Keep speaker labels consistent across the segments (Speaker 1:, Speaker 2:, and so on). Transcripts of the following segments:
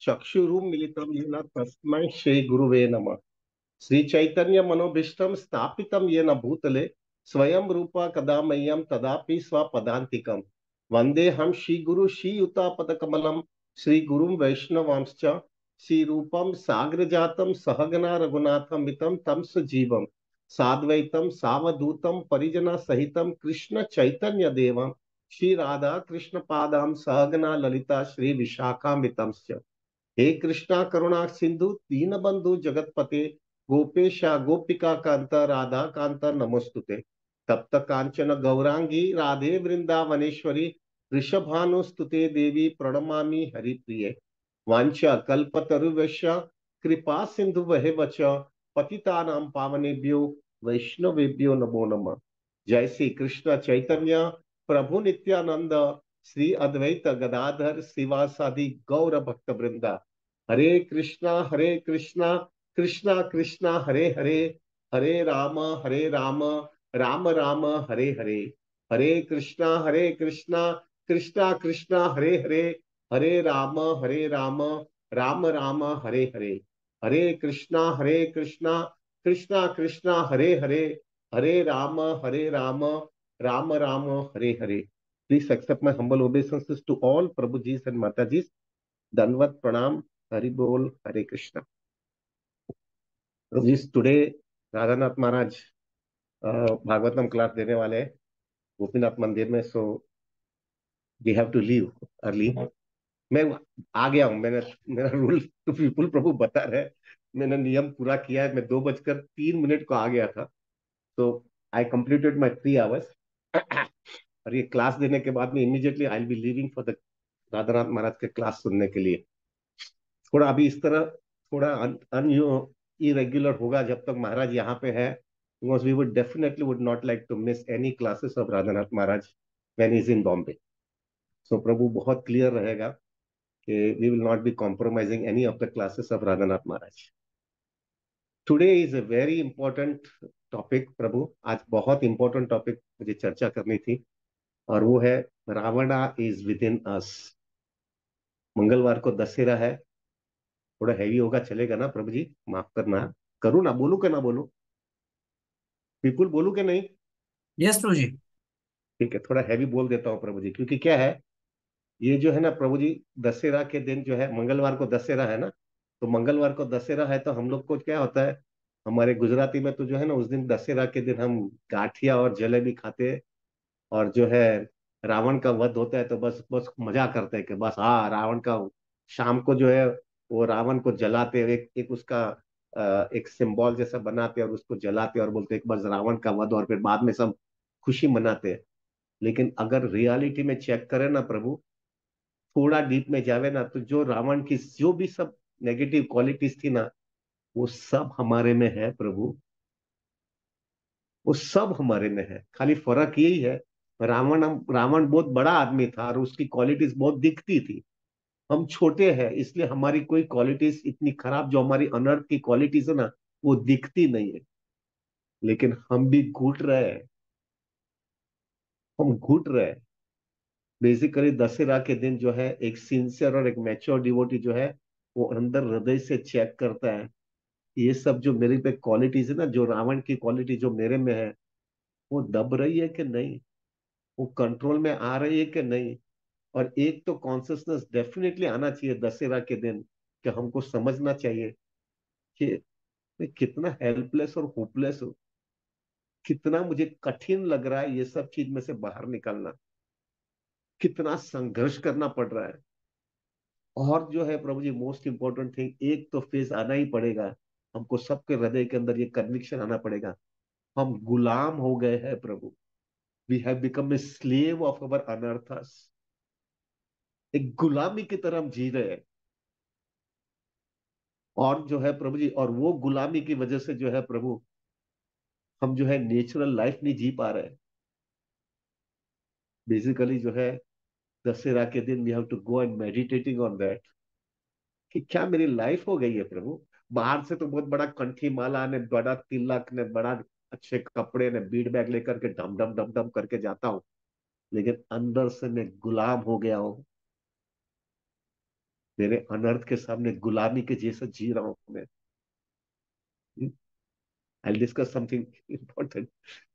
Speaker 1: चक्षुरुन्मिलितं येन तस्मै श्री गुरुवे नमः। श्री चैतन्य मनोभीष्टं स्थापितं येन भूतले स्वयं रूपा कदा मह्यं तदापि स्वपदान्तिकं वन्देऽहं श्रीगुरु श्रीयुतापदकमलं श्रीगुरुं वैष्णवांश्च श्रीरूपं साग्रजातं सहगना रघुनाथमितं तं सजीवं साद्वैतं सावधूतं परिजनसहितं कृष्ण चैतन्य देवं श्री राधा कृष्ण पादां सहगना ललिता श्री विशाखान्वितंश्च। हे कृष्णा करुणा सिंधु दीन बंधु जगतपते गोपेशा गोपिका कांता राधा कांता नमोस्तुते। तप्त कांचन गौरांगी राधे वृंदावनेश्वरी वृषभानुस्तुते देवी प्रणमामि हरिप्रिये। वांछा कल्पतरुवश्य कृपा सिंधु वहे वच पतितानां पावनेभ्यो वैष्णवेभ्यो नमो नमः। जय श्री कृष्ण चैतन्य प्रभु नित्यानंद श्री अद्वैत गदाधर शिवासादि गौर भक्त वृंदा। हरे कृष्णा कृष्णा कृष्णा हरे हरे, हरे राम राम राम हरे हरे। हरे कृष्णा कृष्णा कृष्णा हरे हरे, हरे राम राम राम हरे हरे। हरे कृष्णा कृष्णा कृष्णा हरे हरे, हरे Ram Ram Ram Hare Hare. Please accept my humble obeisances to all Prabhujis and Matajis. Danvat Pranam, Hari Bol, Hare Krishna. Prabhujis, today Radhanath Maharaj Bhagavatam class देने वाले हैं गोपीनाथ मंदिर में, so we have to leave early. मैं आ गया हूँ, मैंने मेरा रूल तो विपुल प्रभु बता रहे हैं, मैंने नियम पूरा किया है। मैं 2:03 को आ गया था, तो आई कंप्लीटेड माई 3 आवर्स। और ये क्लास देने के बाद में immediately I will be leaving for the Radhanath Maharaj के क्लास सुनने के लिए। थोड़ा अभी इस तरह थोड़ा अन इरेग्युलर होगा जब तक महाराज यहाँ पे है, because we would definitely would not like to miss any classes of Radhanath Maharaj when is in Bombay. So Prabhu बहुत क्लियर रहेगा कि we will not be compromising any of the classes of Radhanath Maharaj. Today is a very important topic Prabhu, आज बहुत important topic मुझे चर्चा करनी थी, और वो है रावणा इज विद इन अस। मंगलवार को दशहरा है, थोड़ा हैवी होगा, चलेगा ना प्रभु जी? माफ करना, करूँ ना, बोलू के ना बोलू? बिल्कुल बोलू के नहीं?
Speaker 2: यस प्रभु जी।
Speaker 1: ठीक है, थोड़ा हैवी बोल देता हूँ प्रभु जी, क्योंकि क्या है, ये जो है ना प्रभु जी, दशहरा के दिन जो है, मंगलवार को दशहरा है ना, तो मंगलवार को दशहरा है तो हम लोग को क्या होता है, हमारे गुजराती में तो जो है ना, उस दिन दशहरा के दिन हम गाठिया और जलेबी खाते हैं, और जो है रावण का वध होता है तो बस बस मजा करते हैं कि बस हाँ रावण का, शाम को जो है वो रावण को जलाते हैं, एक एक उसका एक सिंबल जैसा बनाते हैं और उसको जलाते हैं और बोलते हैं कि बस रावण का वध, और फिर बाद में सब खुशी मनाते हैं। लेकिन अगर रियलिटी में चेक करें ना प्रभु, थोड़ा डीप में जावे ना, तो जो रावण की जो भी सब नेगेटिव क्वालिटीज थी ना, वो सब हमारे में है प्रभु, वो सब हमारे में है। खाली फर्क यही है, रावण रावण बहुत बड़ा आदमी था और उसकी क्वालिटीज बहुत दिखती थी, हम छोटे हैं इसलिए हमारी कोई क्वालिटीज इतनी खराब, जो हमारी अनर्थ की क्वालिटीज है ना, वो दिखती नहीं है। लेकिन हम भी घुट रहे हैं, हम घुट रहे हैं। बेसिकली दशहरा के दिन जो है, एक सिंसियर और एक मैच्योर डिवोटी जो है, वो अंदर हृदय से चेक करता है, ये सब जो मेरे पे क्वालिटीज है ना, जो रावण की क्वालिटी जो मेरे में है, वो दब रही है कि नहीं, वो कंट्रोल में आ रही है कि नहीं। और एक तो कॉन्सियसनेस डेफिनेटली आना चाहिए दशहरा के दिन, कि हमको समझना चाहिए कि मैं कितना हेल्पलेस और होपलेस हूँ, कितना मुझे कठिन लग रहा है ये सब चीज में से बाहर निकलना, कितना संघर्ष करना पड़ रहा है। और जो है प्रभु जी, मोस्ट इंपॉर्टेंट थिंग, एक तो फेज आना ही पड़ेगा, हमको सबके हृदय के अंदर ये कन्विक्शन आना पड़ेगा, हम गुलाम हो गए हैं Prabhu. We have become a slave of our anarthas. एक गुलामी की तरह हम जी रहे हैं, और जो है प्रभु जी, और वो गुलामी की वजह से जो है प्रभु, हम जो है नेचुरल लाइफ नहीं जी पा रहे। बेसिकली जो है दशहरा के दिन we have to go and meditating on that, कि क्या मेरी लाइफ हो गई है प्रभु। बाहर से तो बहुत बड़ा कंठी माला ने, बड़ा तिलक ने, बड़ा अच्छे कपड़े ने, बीड बैग लेकर के डम डम डम डम करके जाता हूँ, लेकिन अंदर से मैं गुलाम हो गया हूँ। मेरे अनर्थ के सामने गुलामी के जैसा जी रहा हूं मैं। I discuss something important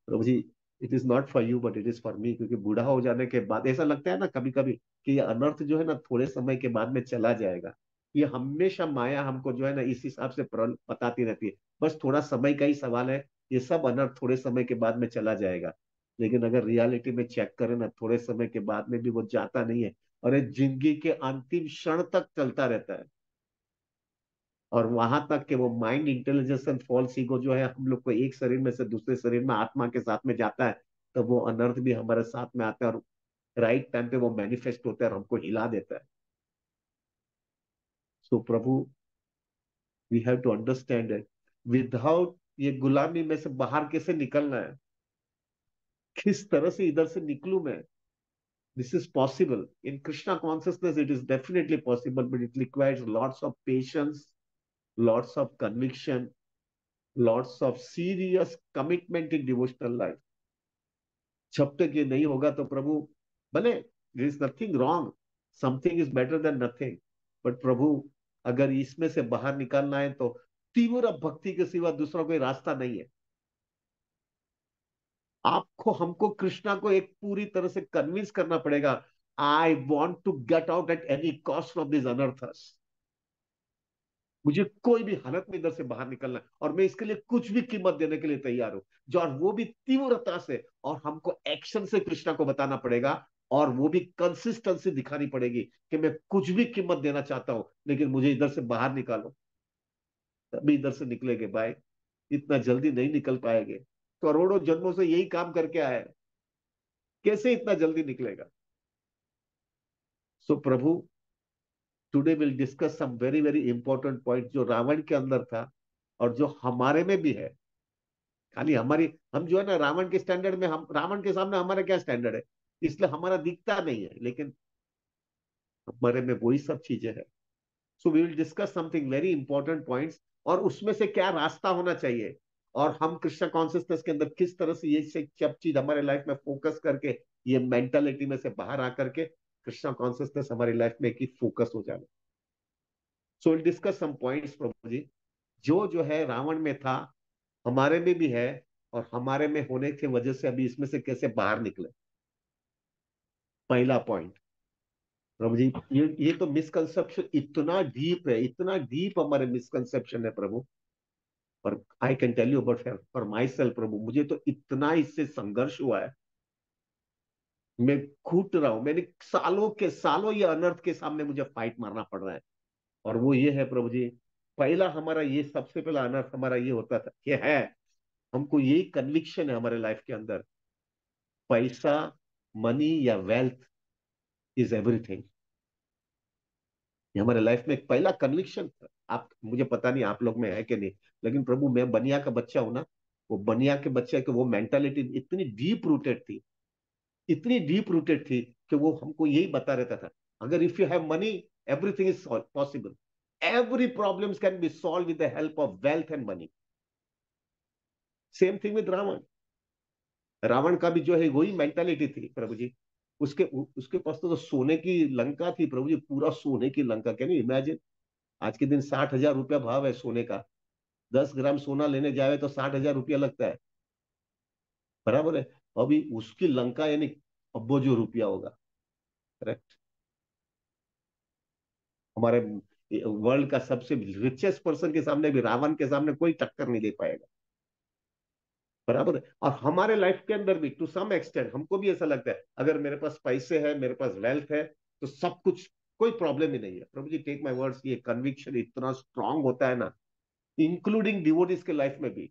Speaker 1: Prabhu ji. It is not for you but it is for me, क्योंकि बूढ़ा हो जाने के बाद ऐसा लगता है ना कभी कभी कि ये अनर्थ जो है ना थोड़े समय के बाद में चला जाएगा। ये हमेशा माया हमको जो है ना इस हिसाब से बताती रहती है, बस थोड़ा समय का ही सवाल है, ये सब अनर्थ थोड़े समय के बाद में चला जाएगा। लेकिन अगर रियलिटी में चेक करें ना, थोड़े समय के बाद में भी वो जाता नहीं है, और ये जिंदगी के अंतिम क्षण तक चलता रहता है। और वहां तक कि वो mind intelligence and false ego जो है हम लोग को एक शरीर में से दूसरे शरीर में आत्मा के साथ में जाता है, तो वो अनर्थ भी हमारे साथ में आता है, और राइट टाइम पे वो मैनिफेस्ट होता है और हमको हिला देता है। So Prabhu, we have to understand it. Without ये गुलामी में से बाहर कैसे निकलना है, किस तरह से इधर से निकलूं मैं। This is possible in Krishna consciousness, it is definitely possible, but it requires lots of patience, lots of conviction, lots of serious commitment in devotional life. जब तक ये नहीं होगा तो प्रभु, भले there is nothing wrong, something is better than nothing, but Prabhu अगर इसमें से बाहर निकलना है तो तीव्र भक्ति के सिवा दूसरा कोई रास्ता नहीं है। आपको हमको कृष्णा को एक पूरी तरह से कन्विंस करना पड़ेगा, I want to get out at any cost from this anarthas. मुझे कोई भी हालत में इधर से बाहर निकलना है, और मैं इसके लिए कुछ भी कीमत देने के लिए तैयार हूं, जो और वो भी तीव्रता से, और हमको एक्शन से कृष्णा को बताना पड़ेगा, और वो भी कंसिस्टेंसी दिखानी पड़ेगी कि मैं कुछ भी कीमत देना चाहता हूं, लेकिन मुझे इधर से बाहर निकालो। तभी इधर से निकलेंगे भाई, इतना जल्दी नहीं निकल पाएंगे। करोड़ों जन्मों से यही काम करके आए हैं, कैसे इतना जल्दी निकलेगा। So Prabhu, today will discuss some very very important point जो रावण के अंदर था और जो हमारे में भी है। खाली हमारी, हम जो है ना रावण के स्टैंडर्ड में, हम रावण के सामने हमारा क्या स्टैंडर्ड है, इसलिए हमारा दिखता नहीं है, लेकिन हमारे में वही सब चीजें हैं। So we will discuss something very important points, और उसमें से क्या रास्ता होना चाहिए, और हम कृष्ण कॉन्सियसनेस के अंदर किस तरह से ये सब चीज हमारे लाइफ में फोकस करके, ये मेंटालिटी में से बाहर आकर के कृष्ण कॉन्सियसनेस हमारी लाइफ में एक फोकस हो जाए। So will discuss some points Prabhu ji, जो जो है रावण में था हमारे में भी है, और हमारे में होने की वजह से अभी इसमें से कैसे बाहर निकले। पहला पॉइंट प्रभु जी, ये तो मिसकंसेप्शन इतना डीप है, इतना डीप हमारे मिसकंसेप्शन है प्रभु। पर I can tell you about for myself Prabhu, मुझे तो इतना इससे संघर्ष हुआ है, मैं घुट रहा हूं, मैंने सालों के सालों ये अनर्थ के सामने मुझे फाइट मारना पड़ रहा है। और वो ये है प्रभु जी, पहला हमारा ये सबसे पहला अनर्थ हमारा ये होता था, ये है, हमको यही कन्विक्शन है हमारे लाइफ के अंदर, पैसा, मनी या वेल्थ इज एवरीथिंग। ये हमारे लाइफ में एक पहला कन्विक्शन था। आप, मुझे पता नहीं आप लोग में है कि नहीं, लेकिन प्रभु मैं बनिया का बच्चा हूं ना, वो बनिया के बच्चे की वो मेंटालिटी इतनी डीप रूटेड थी, इतनी डीप रूटेड थी कि वो हमको यही बता रहता था, अगर if you have money everything is possible, every problems can be solve with the help of wealth and money. Same thing with Ravan. Ravan का भी जो है वही मेंटालिटी थी प्रभु जी। उसके उसके पास तो सोने की लंका थी प्रभु जी, पूरा सोने की लंका, कैन यू इमेजिन। आज के दिन 60,000 रुपया भाव है सोने का, 10 ग्राम सोना लेने जाए तो 60,000 रुपया लगता है, बराबर है। अभी उसकी लंका यानी अब्बो जो रुपया होगा, करेक्ट। हमारे वर्ल्ड का सबसे रिचेस्ट पर्सन के सामने भी, रावण के सामने कोई टक्कर नहीं दे पाएगा, बराबर है। और हमारे लाइफ के अंदर भी टू सम एक्सटेंट हमको भी ऐसा लगता है, अगर मेरे पास पैसे है, मेरे पास वेल्थ है, तो सब कुछ, कोई प्रॉब्लम ही नहीं है प्रभु जी। टेक माय वर्ड्स, ये कन्विक्शन इतना स्ट्रांग होता है ना, इंक्लूडिंग डिवोटीज के लाइफ में भी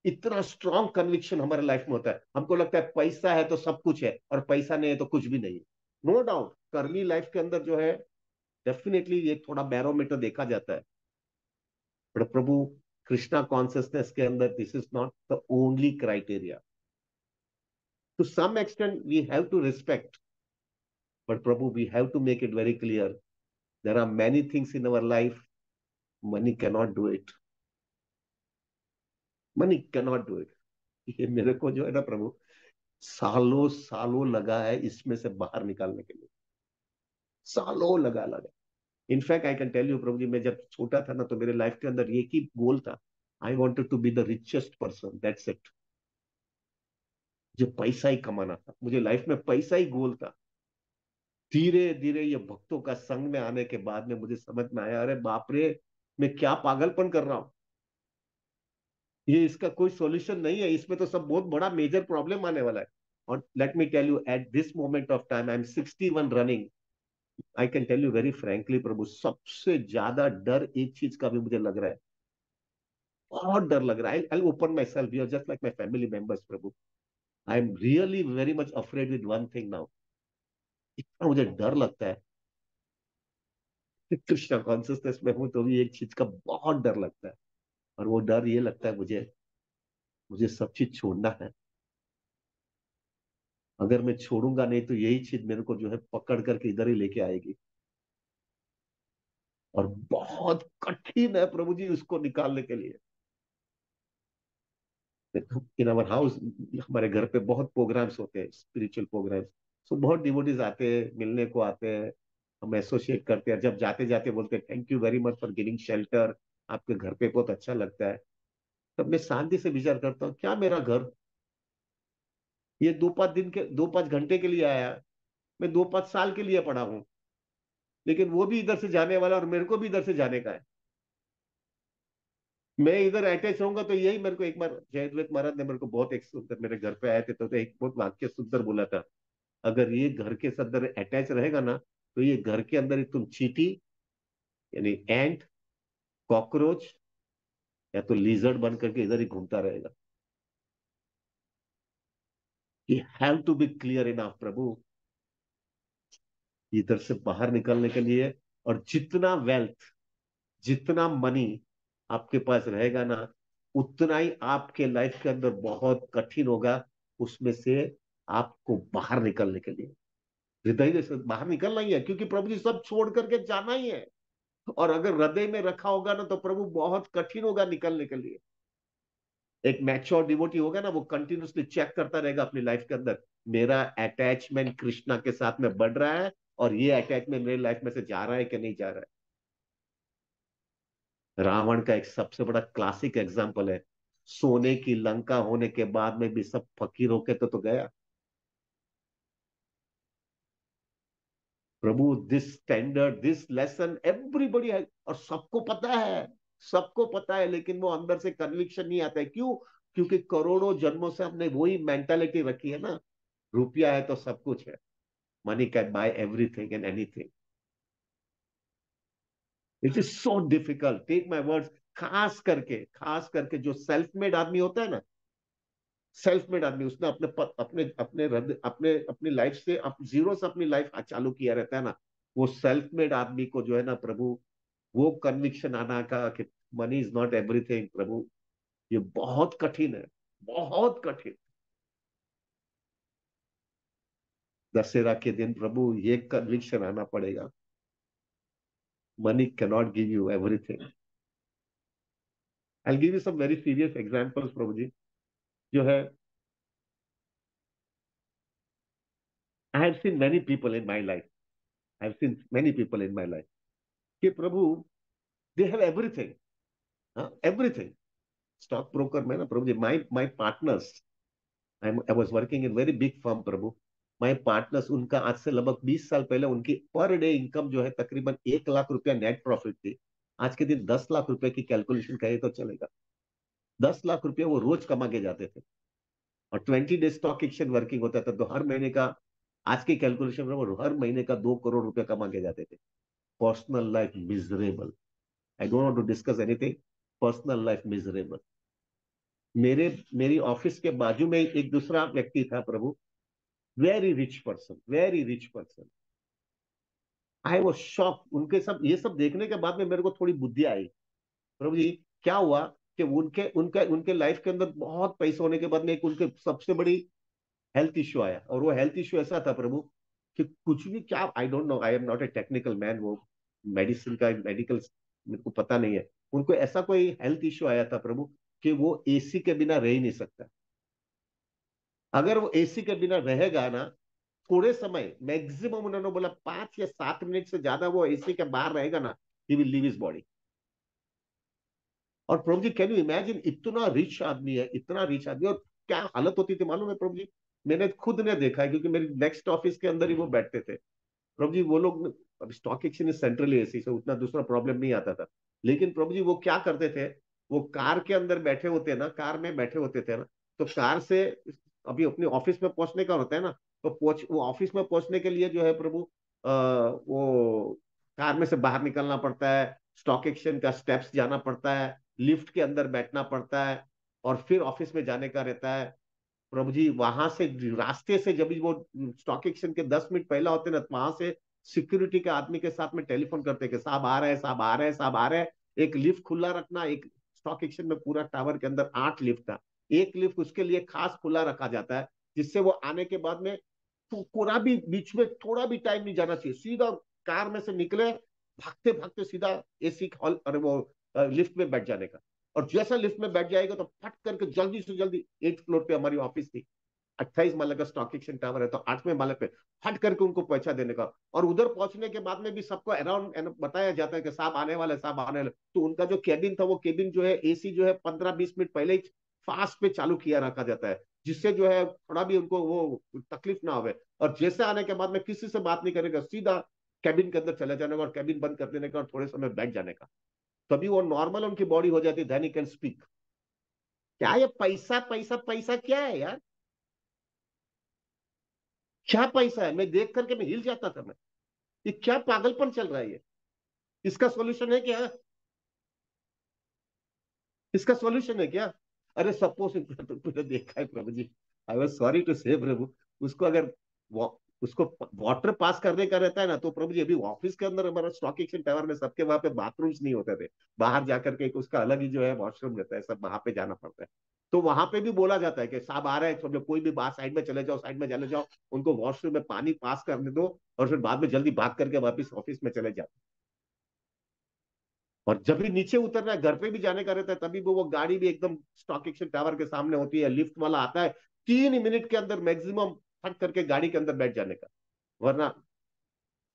Speaker 1: इतना स्ट्रांग कन्विक्शन हमारे लाइफ में होता है। हमको लगता है पैसा है तो सब कुछ है, और पैसा नहीं है तो कुछ भी नहीं है। नो डाउट कर्मी लाइफ के अंदर जो है डेफिनेटली ये थोड़ा बैरोमीटर देखा जाता है, बट प्रभु कृष्णा कॉन्सियसनेस के अंदर this is not the only criteria. To some extent we have to respect, but Prabhu we have to make it very clear, there are many things in our life, money cannot do it, money cannot do it. ये मेरे को जो है ना प्रभु, सालों सालों लगा है इसमें से बाहर निकालने के लिए, सालों लगा लगा। In fact I can tell you प्रभु जी, मैं जब छोटा था ना तो मेरे लाइफ के अंदर एक ही गोल था, I wanted to be the richest person, that's it. मुझे पैसा ही कमाना था, मुझे लाइफ में पैसा ही गोल था। धीरे धीरे ये भक्तों का संग में आने के बाद में मुझे समझ में आया, अरे बाप रे, मैं क्या पागलपन कर रहा हूं। ये इसका कोई सॉल्यूशन नहीं है, इसमें तो सब बहुत बड़ा मेजर प्रॉब्लम आने वाला है। और let me tell you, at this moment of time I am 61 running. I can tell you very frankly Prabhu, सबसे ज्यादा डर एक चीज का भी मुझे लग रहा है, बहुत डर लग रहा है। I open my self, you just like my family members Prabhu. I am really very much afraid with one thing now. इतना मुझे डर लगता है, कृष्णा कॉन्सियसनेस में हूं तो भी एक चीज का बहुत डर लगता है। और वो डर ये लगता है मुझे, मुझे सब चीज छोड़ना है। अगर मैं छोड़ूंगा नहीं तो यही चीज मेरे को जो है पकड़ करके इधर ही लेके आएगी। और बहुत कठिन है प्रभु जी उसको निकालने के लिए। इन आवर हाउस, हमारे घर पे बहुत प्रोग्राम्स होते हैं, स्पिरिचुअल प्रोग्राम्स। सो बहुत डिवोटीज आते हैं, मिलने को आते हैं, हम एसोसिएट करते हैं। जब जाते जाते बोलते हैं thank you very much for giving shelter, आपके घर पे बहुत अच्छा लगता है। तब मैं शांति से विचार करता हूँ, क्या मेरा घर ये 2-5 दिन के, 2-5 घंटे के लिए आया, मैं 2-5 साल के लिए पढ़ा हूँ, लेकिन वो भी इधर से जाने वाला और मेरे को भी इधर से जाने का है। मैं इधर अटैच रहूंगा तो यही, मेरे को एक बार जयद्वैत महाराज ने मेरे को बहुत एक सुंदर, मेरे घर पे आए थे तो एक बहुत वाक्य सुंदर बोला था, अगर ये घर के अंदर अटैच रहेगा ना तो ये घर के अंदर ही तुम चींटी, यानी एंट, कॉकरोच, या तो लीजर्ड बन करके इधर ही घूमता रहेगा। You have to be clear enough Prabhu, इधर से बाहर निकलने के लिए। और जितना वेल्थ, जितना मनी आपके पास रहेगा ना, उतना ही आपके लाइफ के अंदर बहुत कठिन होगा उसमें से आपको बाहर निकलने के लिए। हृदय से बाहर निकलना ही है, क्योंकि प्रभु जी सब छोड़ करके जाना ही है। और अगर हृदय में रखा होगा ना तो प्रभु बहुत कठिन होगा निकलने के लिए। एक मैच्योर डिवोटी होगा ना, वो कंटिन्यूसली चेक करता रहेगा अपनी लाइफ के अंदर, मेरा अटैचमेंट कृष्णा के साथ में बढ़ रहा है और ये अटैचमेंट मेरी लाइफ में से जा रहा है कि नहीं जा रहा है। रावण का एक सबसे बड़ा क्लासिक एग्जाम्पल है, सोने की लंका होने के बाद में भी सब फकीर होके तो गया। Prabhu this standard, this lesson everybody है, और सबको पता है, सबको पता है, लेकिन वो अंदर से कन्विक्शन नहीं आता है। क्यों? क्योंकि करोड़ों जन्मों से हमने वही मेंटालिटी रखी है ना, रुपया है तो सब कुछ है, money can buy everything and anything. It is so difficult, take my words. खास करके जो सेल्फ मेड आदमी होता है ना, सेल्फ मेड आदमी, उसने अपने अपनी लाइफ से जीरो से अपनी लाइफ चालू किया रहता है ना, वो सेल्फ मेड आदमी को जो है ना प्रभु, वो कन्विक्शन आना का कि मनी इज नॉट एवरीथिंग प्रभु, ये बहुत कठिन है, बहुत कठिन। दशहरा के दिन प्रभु ये कन्विक्शन आना पड़ेगा, money can not give you everything. I give you some very serious examples Prabhu ji, जो है, I have seen many people in my life, I have seen many people in my life कि Prabhu, they have everything, everything. Stock broker में ना Prabhu ji, my partners, I was working in very big firm Prabhu. My partners, उनका आज से लगभग 20 साल पहले उनकी पर डे इनकम जो है तकरीबन 1 लाख रुपया नेट प्रॉफिट थी। आज के दिन 10 लाख रुपए की कैलकुलेशन कहे तो चलेगा, 10 लाख रुपया वो रोज कमा के जाते थे। और 20 डे स्टॉक एक्सचेंज वर्किंग होता था तो हर महीने का, आज की कैलकुलेशन में वो हर महीने का 2 करोड़ रुपया कमा के जाते थे। Personal life miserable, I don't want to discuss anything, personal life miserable. मेरी ऑफिस के बाजू में एक दूसरा व्यक्ति था Prabhu, very rich person, very rich person. I was shock, उनके सब ये सब देखने के बाद में मेरे को थोड़ी बुद्धि आई। प्रभु जी, क्या हुआ कि उनके उनके उनके लाइफ के अंदर बहुत पैसे होने के बाद में एक उनके सबसे बड़ी हेल्थ इश्यू आया, और वो हेल्थ इश्यू ऐसा था प्रभु कि कुछ भी, क्या, आई don't no, I am not a technical man, वो मेडिसिन का मेडिकल मेरे को पता नहीं है। उनको ऐसा कोई हेल्थ इश्यू आया था प्रभु कि वो एसी के बिना रह ही नहीं सकता। अगर वो एसी के बिना रहेगा ना थोड़े समय मैक्सिमम उन्होंने बोला 5 या 7 मिनट से ज्यादा वो एसी के बाहर रहेगा ना, he will leave his body. और प्रभु जी कैन यू इमेजिन, इतना रिच आदमी है, इतना रिच आदमी, और क्या हालत होती थी मालूम है प्रभु जी? मैंने खुद ने देखा है, क्योंकि मेरी नेक्स्ट ऑफिस के अंदर ही वो बैठते थे प्रभु जी। वो लोग, अब स्टॉक एक्सचेंज सेंट्रली एसी से उतना दूसरा प्रॉब्लम नहीं आता था, लेकिन प्रभु जी वो क्या करते थे, वो कार के अंदर बैठे होते ना, कार में बैठे होते थे ना, तो कार से अभी अपने ऑफिस में पहुंचने का होता है ना, तो पहुंच वो ऑफिस में पहुंचने के लिए जो है प्रभु, वो कार में से बाहर निकलना पड़ता है, स्टॉक एक्सचेंज का स्टेप्स जाना पड़ता है, लिफ्ट के अंदर बैठना पड़ता है, और फिर ऑफिस में जाने का रहता है प्रभु जी। वहां से रास्ते से जब भी वो स्टॉक एक्सचेंज के 10 मिनट पहला होते ना, तो वहां से सिक्योरिटी के आदमी के साथ में टेलीफोन करते कि साहब आ रहे हैं, साहब आ रहे हैं, साहब आ रहे हैं। एक लिफ्ट खुला रखना, एक स्टॉक एक्सचेंज में पूरा टावर के अंदर 8 लिफ्ट था, एक लिफ्ट उसके लिए खास खुला रखा जाता है, जिससे वो आने के बाद में पूरा भी बीच में थोड़ा भी टाइम नहीं जाना चाहिए, सीधा कार में से निकले, भागते भागते सीधा एसी हॉल, अरे वो लिफ्ट में बैठ जाने का। और जैसा लिफ्ट में बैठ जाएगा तो फट करके जल्दी से जल्दी, 8th फ्लोर पे हमारी ऑफिस थी, 28 माले का स्टॉक एक्सचेंज टावर है, तो 8वें माले पे फट करके उनको पहुंचा देने का। और उधर पहुंचने के बाद में भी सबको अराउंड बताया जाता है कि साहब आने वाले, साहब आने वाले। तो उनका जो केबिन था, वो केबिन जो है एसी जो है 15-20 मिनट पहले ही फास्ट पे चालू किया रखा जाता है, जिससे जो है थोड़ा भी उनको वो तकलीफ ना हो। और जैसे आने के बाद में किसी से बात नहीं करेगा, सीधा कैबिन के अंदर चले जाने का, और कैबिन बंद कर देने का, और थोड़े समय बैठ जाने का, तभी वो नॉर्मल उनकी बॉडी हो जाती है, देन ही कैन स्पीक। क्या ये पैसा पैसा पैसा क्या है यार? क्या पैसा है? मैं देख करके मैं हिल जाता था मैं, ये क्या पागलपन चल रहा है ये? इसका सॉल्यूशन है क्या? इसका सॉल्यूशन है क्या? अरे सपोज तुमने देखा है प्रभु ji, I was sorry to से प्रभु, उसको अगर उसको वाटर पास करने का रहता है ना, तो प्रभु जी अभी ऑफिस के अंदर हमारा स्टॉक एक्सचेंज टावर में सबके वहां पे बाथरूम्स नहीं होते थे, बाहर जाकर के एक उसका अलग ही जो है वॉशरूम रहता है, सब वहां पे जाना पड़ता है। तो वहां पे भी बोला जाता है कि साहब आ रहे हैं, सब लोग कोई भी बाहर साइड में चले जाओ, साइड में चले जाओ, उनको वॉशरूम में पानी पास करने दो, और फिर बाद में जल्दी भाग करके वापिस ऑफिस में चले जाओ। और जब भी नीचे उतरना है, घर पे भी जाने का रहता है, तभी वो गाड़ी भी एकदम स्टॉक एक्सचेंज टावर के सामने होती है, लिफ्ट वाला आता है, 3 मिनट के अंदर मैक्सिमम फट करके गाड़ी के अंदर बैठ जाने का, वरना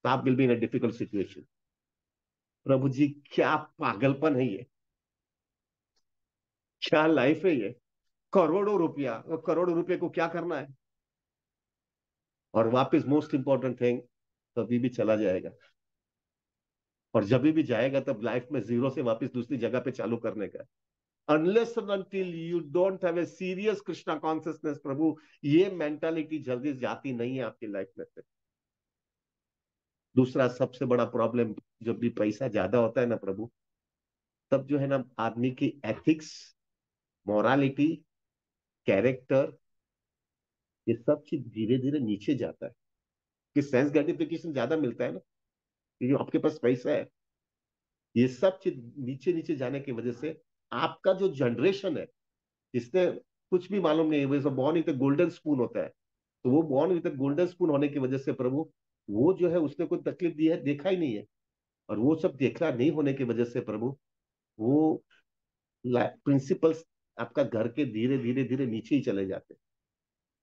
Speaker 1: आप will be in difficult situation. Prabhu ji क्या पागलपन है ये? क्या लाइफ है ये? करोड़ों रुपया, और करोड़ों रुपए को क्या करना है? और वापस मोस्ट इंपॉर्टेंट थिंग, कभी भी चला जाएगा, और जब भी जाएगा तब लाइफ में जीरो से वापस दूसरी जगह पे चालू करने का। Unless and until you don't have a serious Krishna consciousness Prabhu, ये मेंटालिटी जल्दी जाती नहीं है आपकी लाइफ में से। दूसरा सबसे बड़ा प्रॉब्लम, जब भी पैसा ज्यादा होता है ना प्रभु, तब जो है ना आदमी की एथिक्स, मोरालिटी, कैरेक्टर, ये सब चीज धीरे धीरे नीचे जाता है, कि सेंस ग्रेटिफिकेशन ज्यादा मिलता है ना, क्योंकि आपके पास पैसा है। ये सब चीज नीचे नीचे जाने की वजह से आपका जो जनरेशन है, इसने कुछ भी मालूम नहीं है, बॉर्न विद गोल्डन स्पून होता है, तो वो बॉर्न विद गोल्डन स्पून होने की वजह से प्रभु, वो जो है उसने कोई तकलीफ दी है देखा ही नहीं है। और वो सब देखा नहीं होने की वजह से प्रभु, वो प्रिंसिपल्स आपका घर के धीरे धीरे धीरे नीचे ही चले जाते हैं।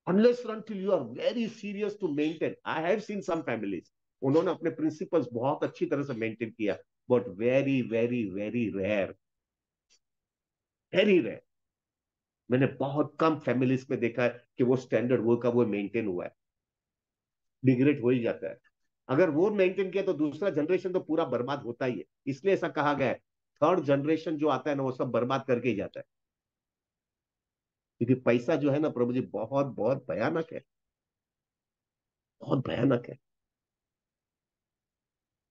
Speaker 1: Unless until you are very serious to maintain, I have seen some families, उन्होंने अपने प्रिंसिपल्स बहुत अच्छी तरह से मेंटेन किया, but very very very rare, very rare. मैंने बहुत कम फैमिलीज में देखा है कि वो स्टैंडर्ड वो का वो मेंटेन हुआ है, डिग्रेड हो ही जाता है। अगर वो मेंटेन किया तो दूसरा जनरेशन तो पूरा बर्बाद होता ही है, इसलिए ऐसा कहा गया है, थर्ड जनरेशन जो आता है ना, वो सब बर्बाद करके ही जाता है। क्योंकि पैसा जो है ना प्रभु जी, बहुत बहुत भयानक है, बहुत भयानक है।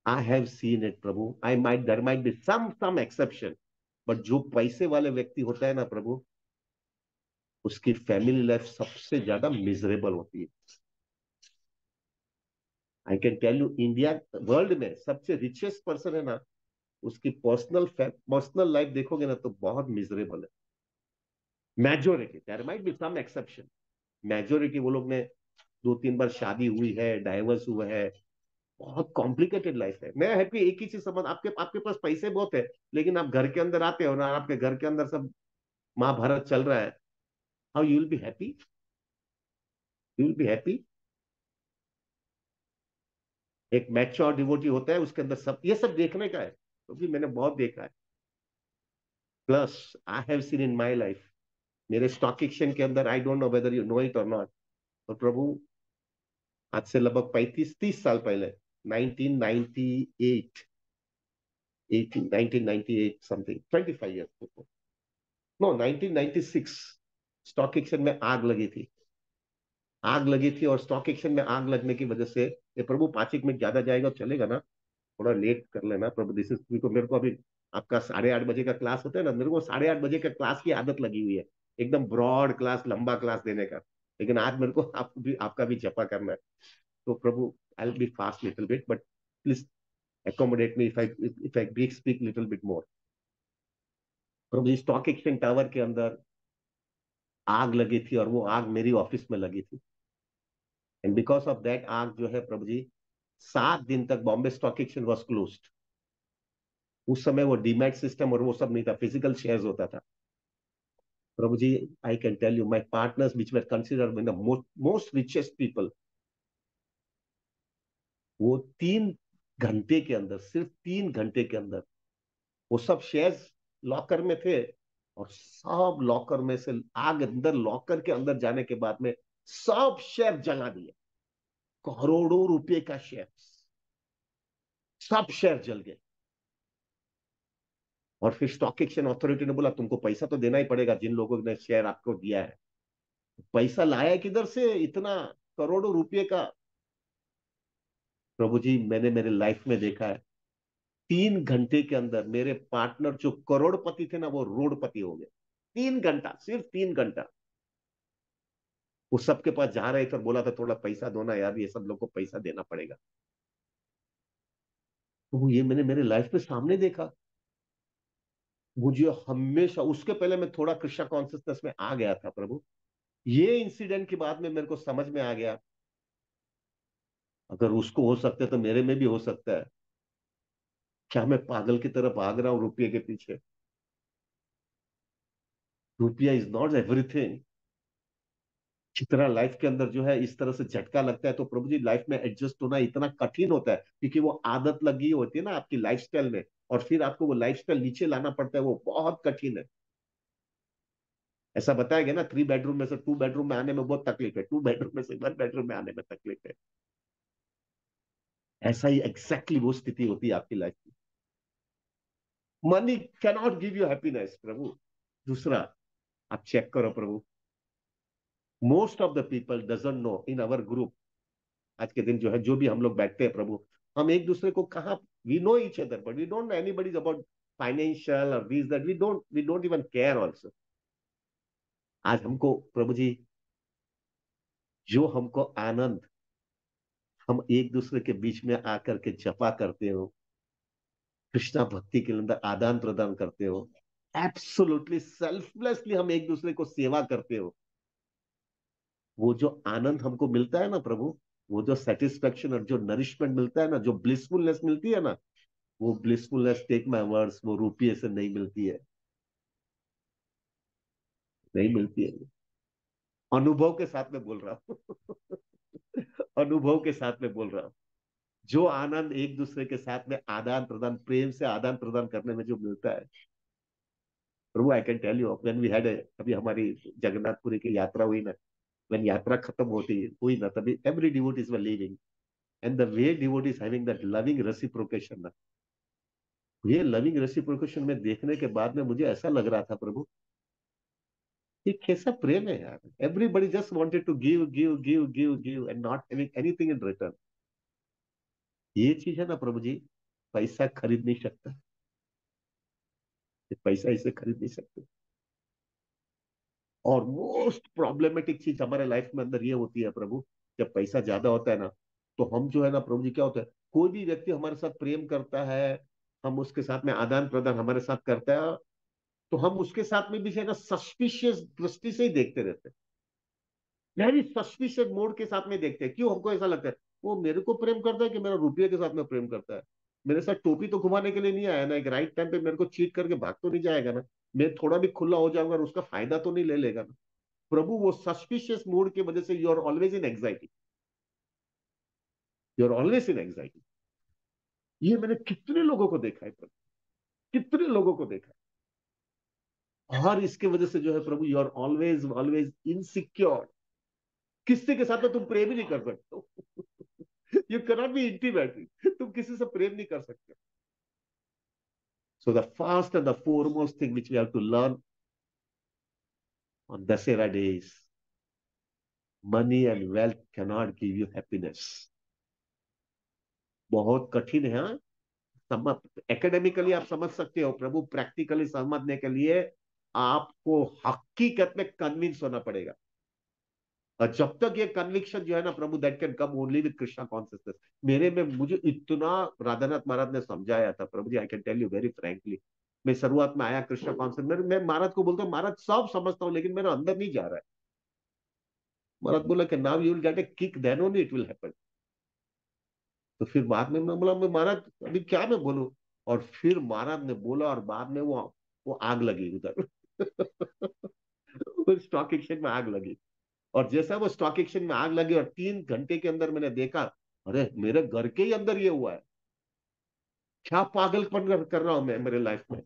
Speaker 1: I have seen it Prabhu, I might there might be some exception, but जो पैसे वाले व्यक्ति होता है ना प्रभु, उसकी फैमिली लाइफ सबसे ज्यादा मिजरेबल होती है। I can tell you, India world में सबसे रिचेस्ट पर्सन है ना, उसकी पर्सनल लाइफ देखोगे ना, तो बहुत मिजरेबल है। Majority, there might be some exception, majority वो लोग ने 2-3 बार शादी हुई है, डाइवर्स हुआ है, बहुत कॉम्प्लिकेटेड लाइफ है। मैं हैप्पी, एक ही चीज समझ, आपके आपके पास पैसे बहुत है, लेकिन आप घर के अंदर आते हो ना, आपके घर के अंदर सब महाभारत चल रहा है, how you will be happy? You will be happy? एक मैच्योर डिवोटी होता है, उसके अंदर सब ये सब देखने का है, तो भी मैंने बहुत देखा है। Plus I have seen in my life, मेरे स्टॉक एक्सचेंज के अंदर, आई don't know whether you know it और नॉट, और प्रभु आज से लगभग 35-30 साल पहले, 1998, 1998 something, 25 years before, no 1996, stock exchange में आग लगी थी। आग लगी थी, और स्टॉक एक्सचेंज में आग लगने की वजह से, ये प्रभु 5 मिनट ज्यादा जाएगा चलेगा ना? थोड़ा लेट कर लेना प्रभु, दिस इज को मेरे को अभी आपका 8:30 बजे का क्लास होता है ना, मेरे को 8:30 बजे का क्लास की आदत लगी हुई है, एकदम ब्रॉड क्लास, लंबा क्लास देने का। लेकिन आज मेरे को आपका भी जपा करना है, तो Prabhu I will be fast little bit, but please accommodate me if I speak little bit more। Prabhu ji, stock exchange tower के अंदर आग लगी थी, और वो आग मेरी ऑफिस में लगी थी, एंड बिकॉज ऑफ दैट आग जो है प्रभु जी, 7 दिन तक Bombay stock exchange was closed. उस समय वो डीमैट सिस्टम और वो सब नहीं था, फिजिकल शेयर्स होता था। Prabhu ji, I can tell you, my partners which were considered the most richest people, वो 3 घंटे के अंदर, सिर्फ 3 घंटे के अंदर, वो सब शेयर्स लॉकर में थे, और सब लॉकर में से आग अंदर, लॉकर के अंदर जाने के बाद में सब शेयर जला दिए। करोड़ों रुपए का शेयर, सब शेयर जल गए। और फिर स्टॉक एक्सचेंज अथॉरिटी ने बोला तुमको पैसा तो देना ही पड़ेगा, जिन लोगों ने शेयर आपको दिया है। पैसा लाया किधर से इतना, करोड़ों रुपए का? प्रभु जी, मैंने मेरे लाइफ में देखा है, 3 घंटे के अंदर मेरे पार्टनर जो करोड़पति थे ना, वो रोडपति हो गए। 3 घंटा, सिर्फ 3 घंटा। वो सबके पास जा रहे थे और बोला था थोड़ा पैसा दो ना यार, ये सब लोग को पैसा देना पड़ेगा। तो ये मैंने मेरे लाइफ में सामने देखा। मुझे हमेशा, उसके पहले मैं थोड़ा कृष्णा कॉन्सियसनेस में आ गया था प्रभु, ये इंसिडेंट के बाद में मेरे को समझ में आ गया, अगर उसको हो सकता है तो मेरे में भी हो सकता है। क्या मैं पागल की तरह भाग रहा हूं रुपये के पीछे? रुपया इज नॉट एवरीथिंग। जितना लाइफ के अंदर जो है इस तरह से झटका लगता है, तो प्रभु जी लाइफ में एडजस्ट होना इतना कठिन होता है, क्योंकि वो आदत लगी होती है ना आपकी लाइफस्टाइल में, और फिर आपको वो लाइफस्टाइल नीचे लाना पड़ता है, वो बहुत कठिन है। ऐसा बताया गया ना, 3 बेडरूम में से 2 बेडरूम में आने में बहुत तकलीफ है, 2 बेडरूम में से 1 बेडरूम में आने में तकलीफ है। ऐसा ही एग्जैक्टली वो स्थिति होती है आपकी लाइफ की। Money cannot give you happiness Prabhu. दूसरा, आप चेक करो Prabhu, most of the people doesn't know in our group, आज के दिन जो है, जो भी हम लोग बैठते हैं प्रभु, हम एक दूसरे को कहा, we know each other but we don't know anybody about financial और this that, we don't even care also. आज हमको प्रभु जी, जो हमको आनंद हम एक दूसरे के बीच में आकर के जपा करते हो, कृष्णा भक्ति के अंदर आदान प्रदान करते हो, एब्सोल्युटली सेल्फलेसली हम एक दूसरे को सेवा करते हो, वो जो आनंद हमको मिलता है ना प्रभु, वो जो सेटिस्फेक्शन और जो नरिशमेंट मिलता है ना, जो ब्लिसफुलनेस मिलती है ना, वो ब्लिसफुलनेस, टेक माय वर्ड्स, वो रुपये से नहीं मिलती है, नहीं मिलती है। अनुभव के साथ में बोल रहा हूँ। अनुभव के साथ में बोल रहा हूँ, जो आनंद एक दूसरे के साथ में आदान प्रदान, प्रेम से आदान प्रदान करने में जो मिलता है Prabhu, I can tell you, when we had, अभी हमारी जगन्नाथपुरी की यात्रा हुई ना, व्हेन यात्रा खत्म होती हुई ना, तभी every devotees were leaving, and the way devotees having that loving reciprocation ना, ये लविंग रेसिप्रोकेशन में देखने के बाद में मुझे ऐसा लग रहा था प्रभु, ये कैसा प्रेम है यार, everybody just wanted to give give give give give and not having anything in return. ये चीज है ना प्रभु जी, पैसा खरीद नहीं सकता, ये पैसा इसे खरीद नहीं सकते। और मोस्ट प्रॉब्लमेटिक चीज हमारे लाइफ में अंदर ये होती है प्रभु, जब पैसा ज्यादा होता है ना, तो हम जो है ना प्रभु जी, क्या होता है, कोई भी व्यक्ति हमारे साथ प्रेम करता है, हम उसके साथ में आदान प्रदान हमारे साथ करता है, तो हम उसके साथ में भी है ना सस्पिशियस दृष्टि से ही देखते रहते हैं, वेरी सस्पिशियस मोड के साथ में देखते हैं। क्यों? हमको ऐसा लगता है वो मेरे को प्रेम करता है कि मेरा रुपये के साथ में प्रेम करता है? मेरे साथ टोपी तो घुमाने के लिए नहीं आया ना, एक राइट टाइम पे मेरे को चीट करके भाग तो नहीं जाएगा ना, मैं थोड़ा भी खुला हो जाऊंगा और उसका फायदा तो नहीं ले लेगा ना? प्रभु, वो सस्पिशियस मूड की वजह से you are always in anxiety. You are always in anxiety. ये मैंने कितने लोगों को देखा है प्रभु, कितने लोगों को देखा है। और इसके वजह से जो है Prabhu, you are always always insecure. किसी के साथ तो तुम प्रेम ही नहीं कर सकते हो। You cannot be intimate. तुम किसी से प्रेम नहीं कर सकते। So the first and the foremost thing which we have to learn on Dasera day is money and wealth cannot give you happiness. बहुत कठिन है, हाँ? समझ, एकेडमिकली आप समझ सकते हो प्रभु, प्रैक्टिकली समझने के लिए आपको हकीकत में कन्विंस होना पड़ेगा। और जब तक ये कन्विक्शन जो है ना Prabhu, that can come only with Krishna consciousness. मेरे में मुझे इतना राधानाथ महाराज ने समझाया था Prabhu ji, I can tell you very frankly. मैं शुरुआत में आया कृष्णा कॉन्सियस, मैं महाराज को बोलता हूँ, महाराज सब समझता हूँ लेकिन मेरा अंदर नहीं जा रहा है। महाराज बोला कि now you will get a kick, then only it will happen. तो फिर बाद में मैं बोला, मैं महाराज अभी क्या मैं बोलूं। और फिर महाराज ने बोला, और बाद में वो आग लगी उधर। स्टॉक एक्सचेंज में आग लगी। और जैसा वो स्टॉक एक्सचेंज में आग लगी और 3 घंटे के अंदर मैंने देखा, अरे मेरे घर के ही अंदर ये हुआ है। क्या पागलपन कर रहा हूं मैं मेरे लाइफ में।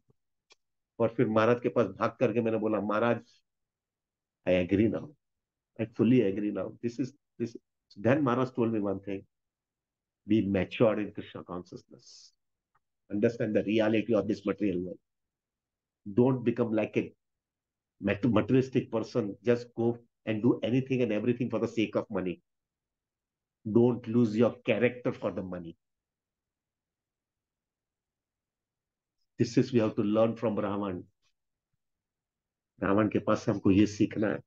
Speaker 1: और फिर महाराज के पास भाग करके मैंने बोला, Maharaj I agree now, I fully agree now, this. Then Maharaj told me one thing, be matured in Krishna consciousness, understand the reality of this material world. Don't become like a materialistic person. Just go and do anything and everything for the sake of money. Don't lose your character for the money. This is we have to learn from Ravan. Ravan के पास से हमको ये सीखना है।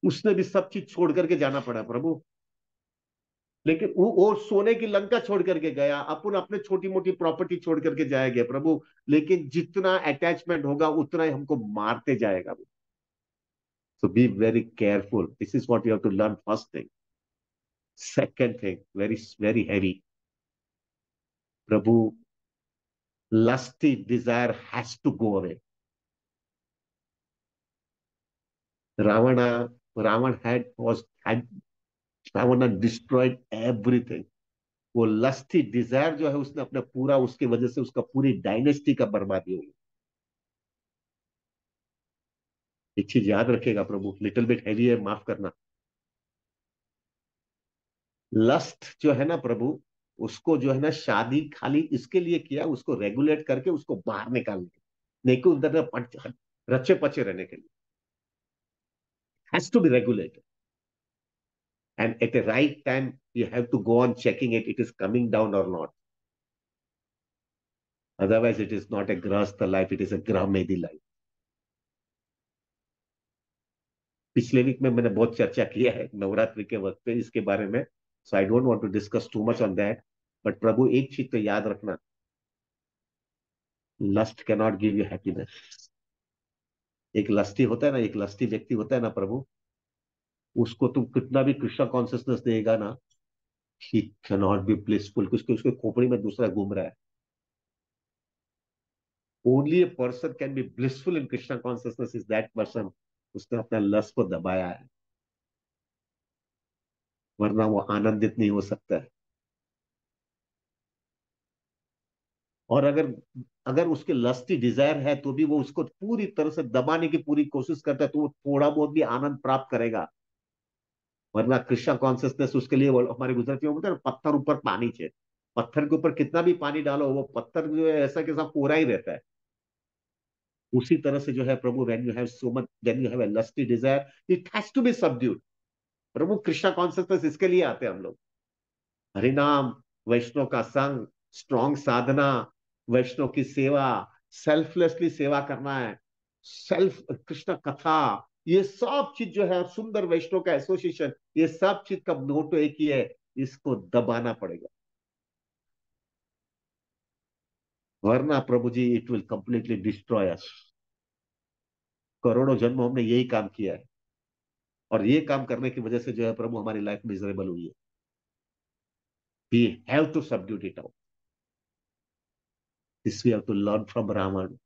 Speaker 1: उसने भी सब चीज छोड़ करके जाना पड़ा प्रभु, लेकिन वो सोने की लंका छोड़ करके गया, अपन अपने छोटी मोटी प्रॉपर्टी छोड़ करके जाएगा प्रभु, लेकिन जितना अटैचमेंट होगा उतना ही हमको मारते जाएगा। So be very careful. This is what you have to learn first thing. Second thing, very, very heavy. Prabhu, lusty desire has to go away. Ravana, Ravan had Ravana destroyed everything. वो lusty Dzire जो है उसने अपना पूरा, उसकी वजह से उसका पूरी डायनेस्टी का बर्बादी हुई। एक चीज याद रखेगा प्रभु, लिटिल बिट हैवी है, माफ करना। लस्ट जो है ना प्रभु, उसको जो है ना शादी खाली इसके लिए किया, उसको रेगुलेट करके उसको बाहर निकालने, नहीं कि उधर रचे पचे रहने के लिए। Has to be regulated, and at a right time you have to go on checking it is coming down और not. Otherwise it is not a grihastha life, it is a grihamedhi life. पिछले वीक में मैंने बहुत चर्चा किया है नवरात्रि के वक्त पे इसके बारे में, so I don't want to discuss too much on that. But Prabhu एक चीज तो याद रखना, lust can not give you happiness. एक लस्टी होता है ना, एक लस्टी व्यक्ति होता है ना प्रभु, उसको तुम कितना भी कृष्णा कॉन्सियसनेस देगा ना, he can not be blissful, उसके उसके खोपड़ी में दूसरा घूम रहा है। Only a person can be blissful in Krishna consciousness is that person, उसने अपना लस्ट को दबाया है, वरना वो आनंदित नहीं हो सकता है। और अगर अगर उसके लस्टी डिजायर है तो भी वो उसको पूरी तरह से दबाने की पूरी कोशिश करता है, तो वो थोड़ा बहुत भी आनंद प्राप्त करेगा। वरना कृष्णा कॉन्सियसनेस उसके लिए, हमारे गुजराती में बोलते हैं पत्थर ऊपर पानी चाहिए। पत्थर के ऊपर कितना भी पानी डालो, वो पत्थर जो है ऐसा के साथ कोरा ही रहता है। उसी तरह से जो है Prabhu, when you have so much, when you have a lusty desire, it has to be subdued. Prabhu Krishna consciousness इसके लिए आते हैं हम लोग। हरिनाम, वैष्णव का संग, स्ट्रॉन्ग साधना, वैष्णव की सेवा, सेल्फलेसली सेवा करना है, सेल्फ कृष्ण कथा, ये सब चीज जो है, सुंदर वैष्णव का एसोसिएशन, ये सब चीज का मोटो एक ही है, इसको दबाना पड़ेगा। वरना प्रभु ji it will completely destroy अस। करोड़ों जन्म हमने यही काम किया है, और ये काम करने की वजह से जो है प्रभु हमारी लाइफ मिजरेबल हुई है। We have to subdued it out. This we have to learn from Ravan.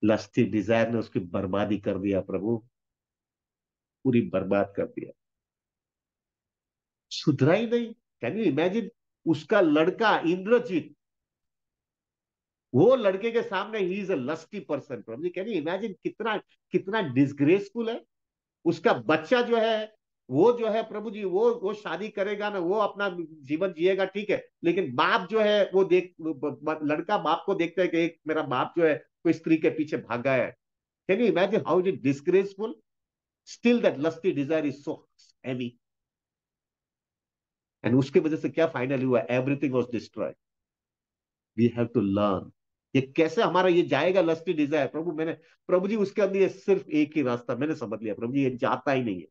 Speaker 1: Lusty desire ने उसकी बर्बादी कर दिया प्रभु, पूरी बर्बाद कर दिया। सुधरा ही नहीं। कैन यू इमेजिन, उसका लड़का इंद्रजीत, वो लड़के के सामने ही is a lusty person. Prabhu ji, can you imagine कितना कितना डिसग्रेसफुल है। उसका बच्चा जो है, वो जो है प्रभु जी, वो शादी करेगा ना, वो अपना जीवन जिएगा, ठीक है, लेकिन बाप जो है वो लड़का बाप को देखता है कि एक मेरा बाप जो है कोई स्त्री के पीछे भागा है। Can you imagine how it is disgraceful. Still that lusty desire is so heavy. And उसके वजह से क्या फाइनली हुआ, everything was destroyed. We have to learn ये कैसे हमारा ये जाएगा लस्टी डिजायर। प्रभु जी उसके अंदर ये सिर्फ एक ही रास्ता मैंने समझ लिया, प्रभु जी ये जाता ही नहीं है।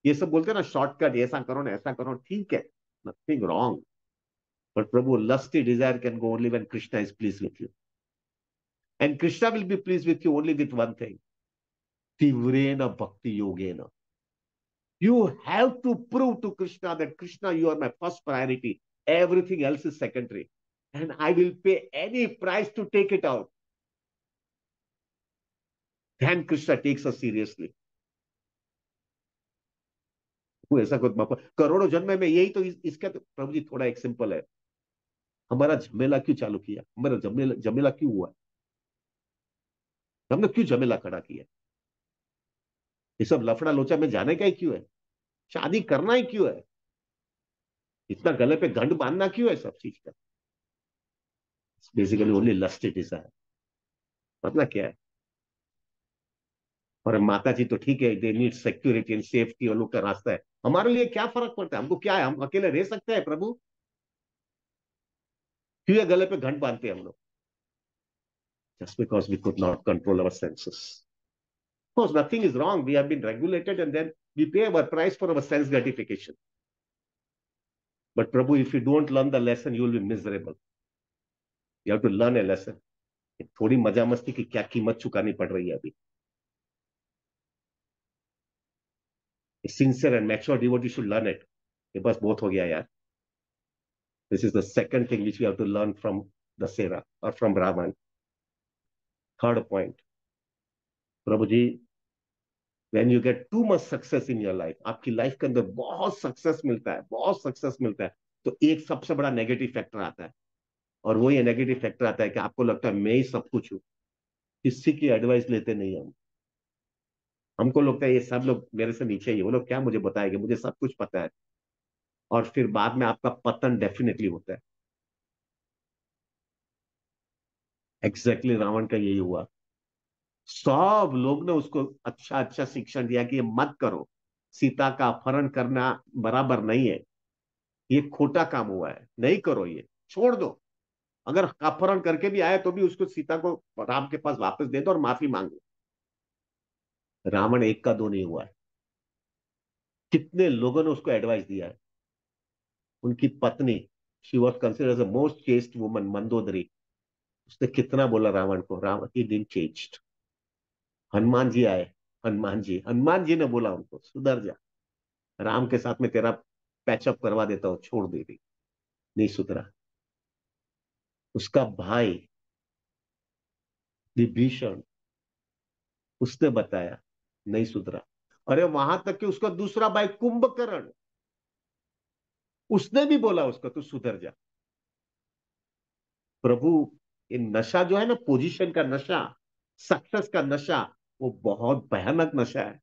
Speaker 1: ये सब बोलते हैं ना शॉर्टकट, ऐसा करो ना ऐसा करो, ठीक है, nothing wrong, but Prabhu lusty desire can go only when Krishna is please with you, and Krishna will be please with you only with one thing, तीव्रेन भक्ति योगेन। You have to prove to Krishna that Krishna, you are my first priority. Everything else is secondary. And I will pay any price to take it out. Then Krishna takes us seriously. वो ऐसा कुछ करोड़ों जन्म में यही तो इसका तो प्रभु जी थोड़ा एक सिंपल है। हमारा झमेला क्यों चालू किया, हमारा झमेला झमेला क्यों हुआ, हमने क्यों झमेला खड़ा किया, ये सब लफड़ा लोचा में जाने का ही क्यों है, शादी करना ही क्यों है, इतना गले पे गंढ बांधना क्यों है सब चीज का। Basically only lust it desire. मतलब क्या है। और माता जी तो ठीक है, they need security and safety, और लोग का रास्ता है, हमारे लिए क्या फर्क पड़ता है, हमको क्या है, हम अकेले रह सकते हैं प्रभु, क्यों ये गले पे घंट बांधते हैं हम लोग, just because we could not control our senses. Course nothing is wrong, we have been regulated and then we pay our price for our sense gratification, but Prabhu if you don't learn the lesson you will be miserable. You have to learn a lesson. थोड़ी मजा मस्ती की क्या कीमत चुकानी पड़ रही है अभी। Sincere and mature devotee should learn it. ये बस बहुत हो गया यार। This is the second thing which we have to learn from Dasera or from Ravan. Third point, Prabhuji, when you get too much success in your life, आपकी life के अंदर बहुत सक्सेस मिलता है, बहुत सक्सेस मिलता है, तो एक सबसे बड़ा नेगेटिव फैक्टर आता है, और वो ये नेगेटिव फैक्टर आता है कि आपको लगता है मैं ही सब कुछ हूं, किसी की एडवाइस लेते नहीं हम। हमको लगता है ये सब लोग मेरे से नीचे ही है, वो लोग क्या मुझे बताएंगे, मुझे सब कुछ पता है, और फिर बाद में आपका पतन डेफिनेटली होता है। एग्जैक्टली रावण का यही हुआ। सब लोग ने उसको अच्छा अच्छा शिक्षण दिया कि ये मत करो, सीता का अपहरण करना बराबर नहीं है, ये खोटा काम हुआ है, नहीं करो, ये छोड़ दो, अगर अपहरण करके भी आए तो भी उसको सीता को राम के पास वापस दे दो और माफी मांगो। रावण एक का दो नहीं हुआ है, कितने लोगों ने उसको एडवाइस दिया है। उनकी पत्नी, she was considered the most chaste woman, Mandodari, उसने कितना बोला रावण को, Ravan he didn't change. Hanuman ji आए, हनुमान जी ने बोला उनको सुधर जा, राम के साथ में तेरा पैचअप करवा देता हूं, छोड़ दे रही, नहीं सुधरा। उसका भाई विभीषण, उसने बताया, नहीं सुधरा। अरे वहां तक कि उसका दूसरा भाई कुंभकर्ण, उसने भी बोला उसको तू सुधर जा। प्रभु, ये नशा जो है ना, पोजीशन का नशा, सक्सेस का नशा, वो बहुत भयानक नशा है,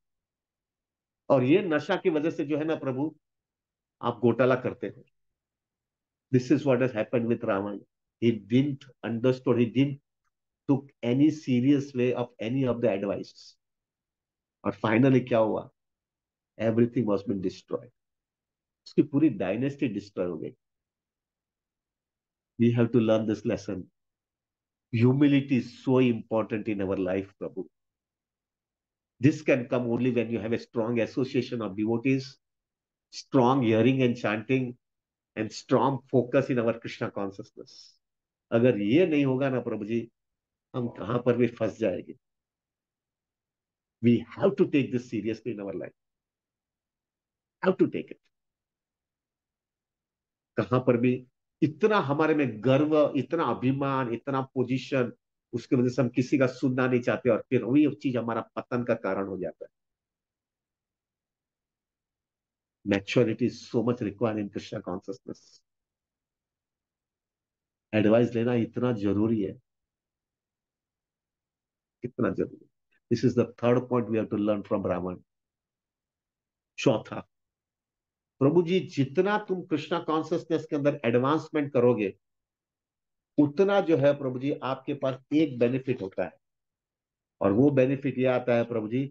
Speaker 1: और ये नशा की वजह से जो है ना प्रभु, आप घोटाला करते हो। This is what has happened with Ravan. He didn't understood, he didn't took any serious way of any of the advice, और फाइनली क्या हुआ, एवरीथिंग वॉज बीन डिस्ट्रॉयड, उसकी पूरी डायनेस्टी डिस्ट्रॉय हो गई। We have to learn this lesson. Humility is so important in our life Prabhu. This can come only when you have a strong association of devotees, strong hearing and chanting, and strong focus in our Krishna consciousness. अगर ये नहीं होगा ना प्रभु जी, हम कहां पर भी फंस जाएंगे। We have to take this seriously in our life, have to take it. कहां पर भी इतना हमारे में गर्व, इतना अभिमान, इतना पोजीशन, उसकी वजह से हम किसी का सुनना नहीं चाहते, और फिर वही चीज हमारा पतन का कारण हो जाता है। Maturity is so much required in Krishna consciousness. Advice लेना इतना जरूरी है, कितना जरूरी। This is the third point we have to learn from Ravan. चौथा, प्रभु जी जितना तुम कृष्णा कॉन्सियसनेस के अंदर एडवांसमेंट करोगे, उतना जो है प्रभु जी आपके पास एक बेनिफिट होता है, और वो बेनिफिट ये आता है प्रभु जी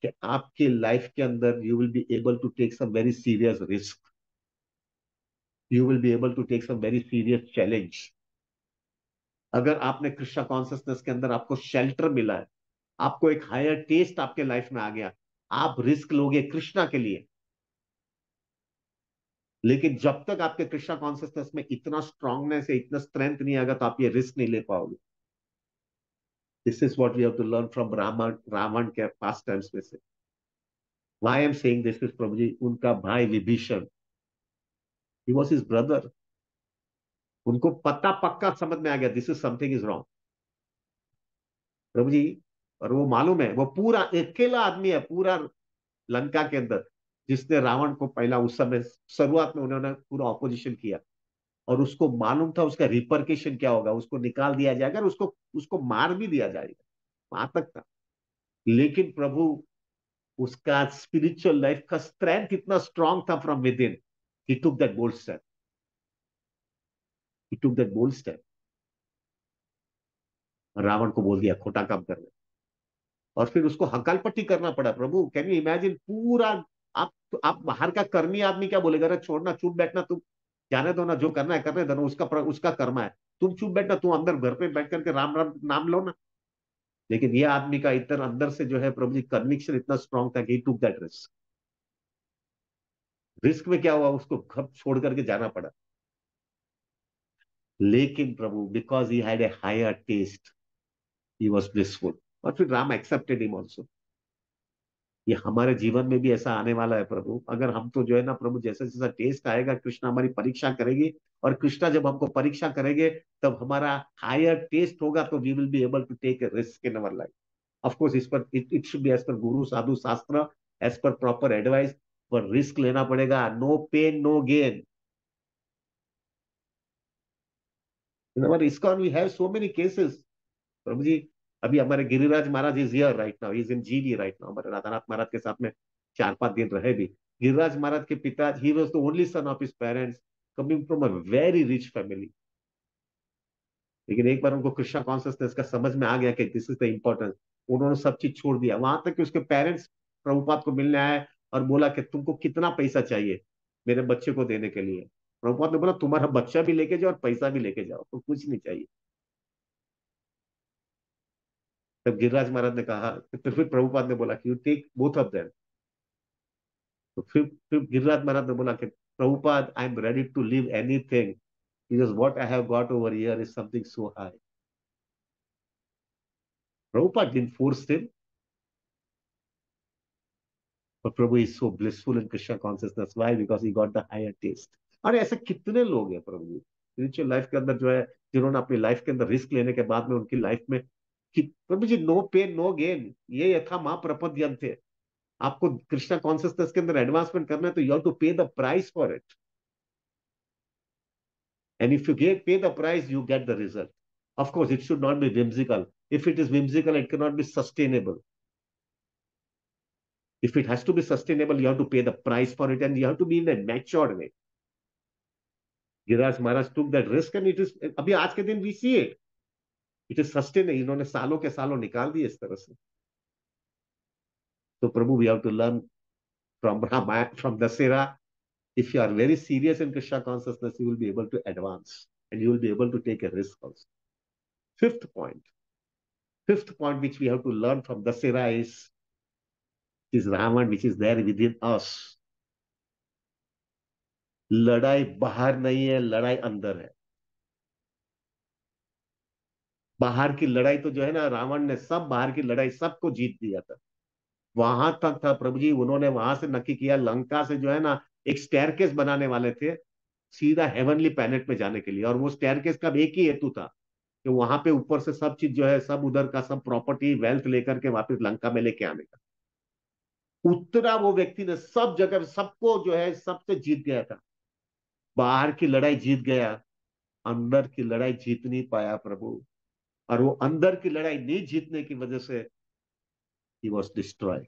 Speaker 1: कि आपके लाइफ के अंदर you will be able to take some very serious risk, you will be able to take some very serious challenge. अगर आपने कृष्णा कॉन्सियसनेस के अंदर आपको शेल्टर मिला है, आपको एक हायर टेस्ट आपके लाइफ में आ गया, आप रिस्क लोगे कृष्णा के लिए। लेकिन जब तक आपके कृष्णा कॉन्सियसनेस में इतना स्ट्रांगनेस है, इतना स्ट्रेंथ नहीं आएगा, तो आप ये रिस्क नहीं ले पाओगे। This is what we have to learn from Ravan, Ravan के पास्ट टाइम्स में से। Why I am saying this is Prabhu ji, उनका भाई Vibhishan, he was his brother, उनको पता पक्का समझ में आ गया this is something is wrong Prabhu ji. और वो मालूम है, वो पूरा अकेला आदमी है पूरा लंका के अंदर जिसने रावण को पहला उस समय शुरुआत में उन्होंने पूरा ऑपोजिशन किया, और उसको मालूम था उसका रिपरकेशन क्या होगा, उसको निकाल दिया जाएगा और उसको उसको मार भी दिया जाएगा, वहां तक था। लेकिन प्रभु, उसका स्पिरिचुअल लाइफ का स्ट्रेंथ इतना स्ट्रांग था from within, he took that bold step, he took that bold step. Ravan को बोल दिया खोटा काम कर रहे, और फिर उसको हकाल पट्टी करना पड़ा। प्रभु कैन यू इमेजिन, पूरा आप बाहर का कर्मी आदमी क्या बोलेगा, अरे छोड़ना, चुप बैठना तुम, जाने दो ना, जो करना है करने दो ना, उसका कर्मा है, तुम चुप बैठना, तुम अंदर घर पे बैठ करके राम राम नाम लो ना। लेकिन ये आदमी का इतना अंदर से जो है प्रभु जी कन्विक्शन इतना स्ट्रांग था कि टुक दैट रिस्क। रिस्क में क्या हुआ, उसको घर छोड़ करके जाना पड़ा। लेकिन Prabhu, because he had a higher taste, he was blissful, और फिर राम एक्सेप्टेड हिम ऑल्सो। ये हमारे जीवन में भी ऐसा आने वाला है प्रभु। अगर हम तो जो है ना प्रभु, जैसा जैसा टेस्ट आएगा, कृष्णा हमारी परीक्षा करेगी, और कृष्णा जब हमको परीक्षा करेंगे, तब हमारा हायर टेस्ट होगा, तो we will be able to take a risk in our life. Of course इस पर it should be as per गुरु साधु शास्त्र, एज पर प्रॉपर एडवाइस, पर रिस्क लेना पड़ेगा। No pain no gain. In our ISKCON we have so many cases Prabhu ji. अभी हमारे Giriraj Maharaj is here right now, is in GD right now, हमारे राधानाथ महाराज के साथ में 4-5 दिन रहे भी। गिरिराज महाराज के पिता, ही was the only son of his parents, coming from a very rich family. लेकिन एक बार उनको कृष्णा कॉन्शियसनेस का समझ में आ गया कि दिस इज द इम्पोर्टेंस, उन्होंने सब चीज छोड़ दिया। वहां तक कि उसके पेरेंट्स प्रभुपाद को मिलने आए और बोला कि तुमको कितना पैसा चाहिए मेरे बच्चे को देने के लिए। प्रभुपाद ने बोला तुम्हारा बच्चा भी लेके जाओ और पैसा भी लेके जाओ, तो कुछ नहीं चाहिए। तब गिरिराज महाराज ने कहा, तो फिर प्रभुपाद ने बोला कि you take both of them. तो फिर गिरिराज महाराज ने बोला कि Prabhupada, I am ready to live anything, because what I have got over here is something so high. Prabhupada didn't force him, but Prabhu is so blissful in Krishna consciousness. Why? Because he got the higher taste. और ऐसे कितने लोग हैं प्रभु जी spiritual life के अंदर जो है, जिन्होंने अपनी लाइफ के अंदर रिस्क लेने के बाद में उनकी लाइफ में कि प्रभु जी नो पेन नो गेन, ये यथा माँ प्रपद्यन थे। आपको कृष्णा कॉन्सियसनेस के अंदर एडवांसमेंट करना है, तो you have to pay the price for it, and if you get pay the price you get the result. Of course it should not be whimsical. If it is whimsical, it cannot be sustainable. If it has to be sustainable, you have to pay the price for it, and you have to be in a matured way. Giriraj Maharaj took that risk, and it is अभी आज के दिन we see it. It is sustained. इन्होंने सालों के सालों निकाल दिए इस तरह से। तो प्रभु, we have to learn from Ramayana, from Dasera. If you are very serious in Krishna consciousness, you will be able to advance, and you will be able to take a risk also. Fifth point. Fifth point which we have to learn from Dasera is Raman, which is there within us. लड़ाई बाहर नहीं है, लड़ाई अंदर है। बाहर की लड़ाई तो जो है ना, रावण ने सब बाहर की लड़ाई सबको जीत दिया था। वहां तक था प्रभु जी, उन्होंने वहां से नक्की किया, लंका से जो है ना एक स्टेयरकेस बनाने वाले थे सीधा हेवनली प्लैनेट में जाने के लिए। और वो स्टेयरकेस का एक ही हेतु था कि वहां पे ऊपर से सब चीज जो है, सब उधर का सब प्रॉपर्टी वेल्थ लेकर के वापस लंका में लेके आने का। उतना वो व्यक्ति ने सब जगह सबको जो है सबसे जीत गया था। बाहर की लड़ाई जीत गया, अंदर की लड़ाई जीत नहीं पाया प्रभु। और वो अंदर की लड़ाई नहीं जीतने की वजह से ही वॉज डिस्ट्रॉयड।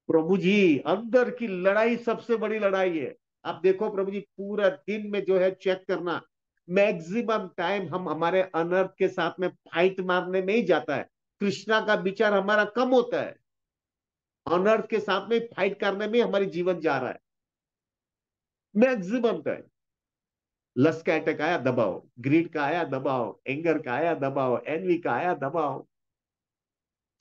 Speaker 1: प्रभु जी, अंदर की लड़ाई सबसे बड़ी लड़ाई है। आप देखो प्रभु जी, पूरा दिन में जो है चेक करना, मैक्सिमम टाइम हम हमारे अनर्थ के साथ में फाइट मारने में ही जाता है। कृष्णा का विचार हमारा कम होता है, अनर्थ के साथ में फाइट करने में हमारी जीवन जा रहा है मैक्सिमम टाइम। लस्ट का अटैक आया दबाओ, ग्रीड का आया दबाओ, एंगर का आया दबाओ, एनवी का आया दबाओ,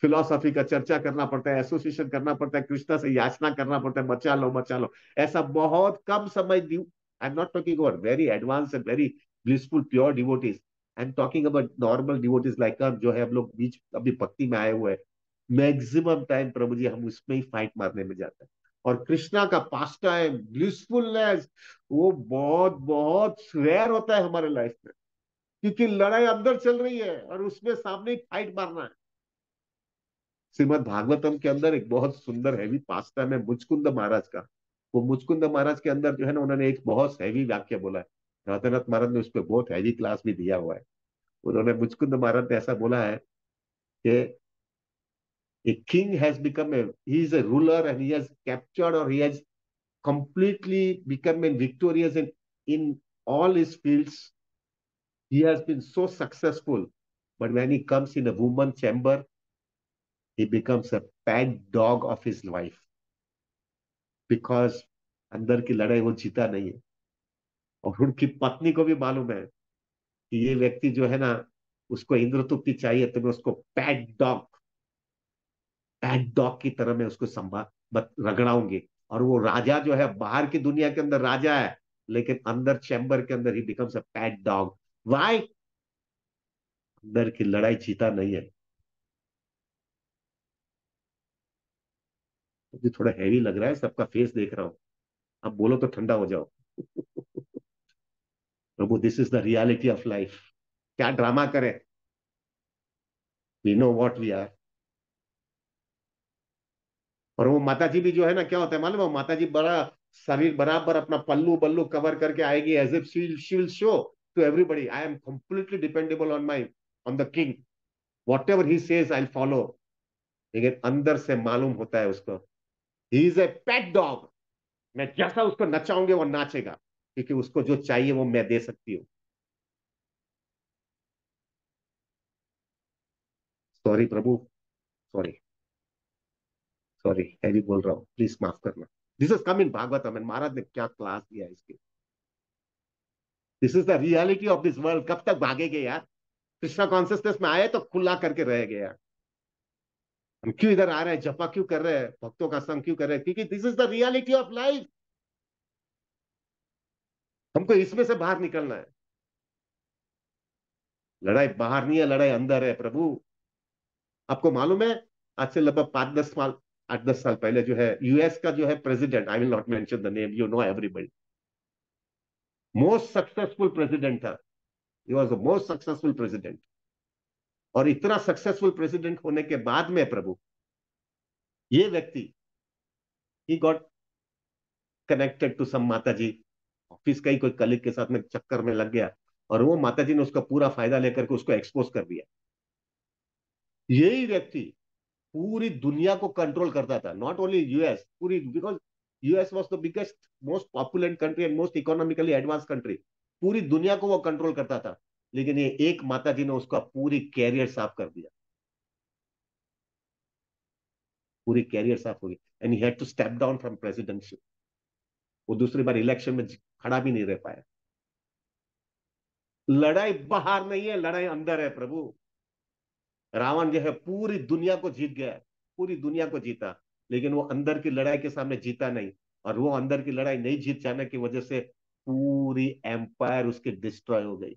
Speaker 1: फिलोसफी का चर्चा करना पड़ता है, एसोसिएशन करना पड़ता है, कृष्णा से याचना करना पड़ता है, बचा लो बचा लो। ऐसा बहुत कम समय दी। I am not talking about very advance and very blissful pure devotees. I am talking about normal devotees like जो है हम लोग बीच अभी भक्ति में आए हुए हैं। मैक्सिमम टाइम प्रभु जी हम उसमें ही फाइट मारने में जाते हैं। और कृष्णा का पास टाइम ब्लिसफुलनेस वो बहुत बहुत रेयर होता है हमारे लाइफ में, क्योंकि लड़ाई अंदर चल रही है और उसमें सामने ही फाइट मारना है। श्रीमद भागवतम के अंदर एक बहुत सुंदर हैवी पास्टा है मुचकुंद महाराज का। वो मुचकुंद महाराज के अंदर जो है ना, उन्होंने एक बहुत हैवी वाक्य बोला है। राधानाथ महाराज ने उस पर बहुत हैवी क्लास भी दिया हुआ है। उन्होंने मुचकुंद महाराज ने ऐसा बोला है कि a king has become a he is a ruler and he has captured or he has completely become a victorious in all his fields. He has been so successful, but when he comes in a woman chamber, he becomes a pet dog of his wife, because अंदर की लड़ाई वो जीता नहीं है। और उनकी पत्नी को भी मालूम है कि ये व्यक्ति जो है ना, उसको इंद्र तुप्ति चाहिए, तो मैं उसको पैट डॉग की तरह मैं उसको रगड़ाऊंगी। और वो राजा जो है बाहर की दुनिया के अंदर राजा है, लेकिन अंदर चैम्बर के अंदर ही becomes a pet dog. Why? अंदर की लड़ाई जीता नहीं है। मुझे थोड़ा हैवी लग रहा है, सबका फेस देख रहा हूं। अब बोलो तो ठंडा हो जाओ। Prabhu, this is the reality of life. क्या ड्रामा करें, we know what we are. और वो माता जी भी जो है ना, क्या होता है मालूम है, वो माता जी बड़ा शरीर बराबर अपना पल्लू बल्लू कवर करके आएगी, as if she will show to everybody I am completely dependable on my on the king, whatever he says I follow. लेकिन अंदर से मालूम होता है उसको, he is a pet dog. मैं जैसा उसको नचाऊंगे वो नाचेगा, क्योंकि उसको जो चाहिए वो मैं दे सकती हूँ। Sorry Prabhu, sorry, sorry heavy बोल रहा हूँ, प्लीज माफ करना। This is come in Bhagavatam and Maharaj ने क्या क्लास दिया है इसके। This is the reality of this world. कब तक भागेंगे यार? कृष्णा कॉन्सियसनेस में आए तो खुला करके रह गया। हम क्यों इधर आ रहे हैं, जपा क्यों कर रहे हैं, भक्तों का संग क्यों कर रहे हैं? क्योंकि this is the reality of life. हमको इसमें से बाहर निकलना है। लड़ाई बाहर नहीं है, लड़ाई अंदर है प्रभु। आपको मालूम है, आज से लगभग 5-10 साल, 8-10 साल पहले जो है यूएस का जो है president, I will not mention the name, you know everybody, most successful president था। He was the most successful president. और इतना सक्सेसफुल प्रेसिडेंट होने के बाद में प्रभु, ये व्यक्ति he got connected to some माता जी, ऑफिस का ही कोई कलीग के साथ में चक्कर में लग गया, और वो माता जी ने उसका पूरा फायदा लेकर के उसको एक्सपोज कर दिया। यही व्यक्ति पूरी दुनिया को कंट्रोल करता था, नॉट ओनली यूएस, पूरी, because US was the biggest most populent country and most economically advance country. पूरी दुनिया को वो कंट्रोल करता था। लेकिन ये एक माता जी ने उसका पूरी कैरियर साफ कर दिया, पूरी कैरियर साफ हो गई, and he had to step down from presidentship. वो दूसरी बार इलेक्शन में खड़ा भी नहीं रह पाया। लड़ाई बाहर नहीं है, लड़ाई अंदर है प्रभु। रावण जो है पूरी दुनिया को जीत गया, पूरी दुनिया को जीता, लेकिन वो अंदर की लड़ाई के सामने जीता नहीं। और वो अंदर की लड़ाई नहीं जीत जाने की वजह से पूरी एम्पायर उसकी डिस्ट्रॉय हो गई।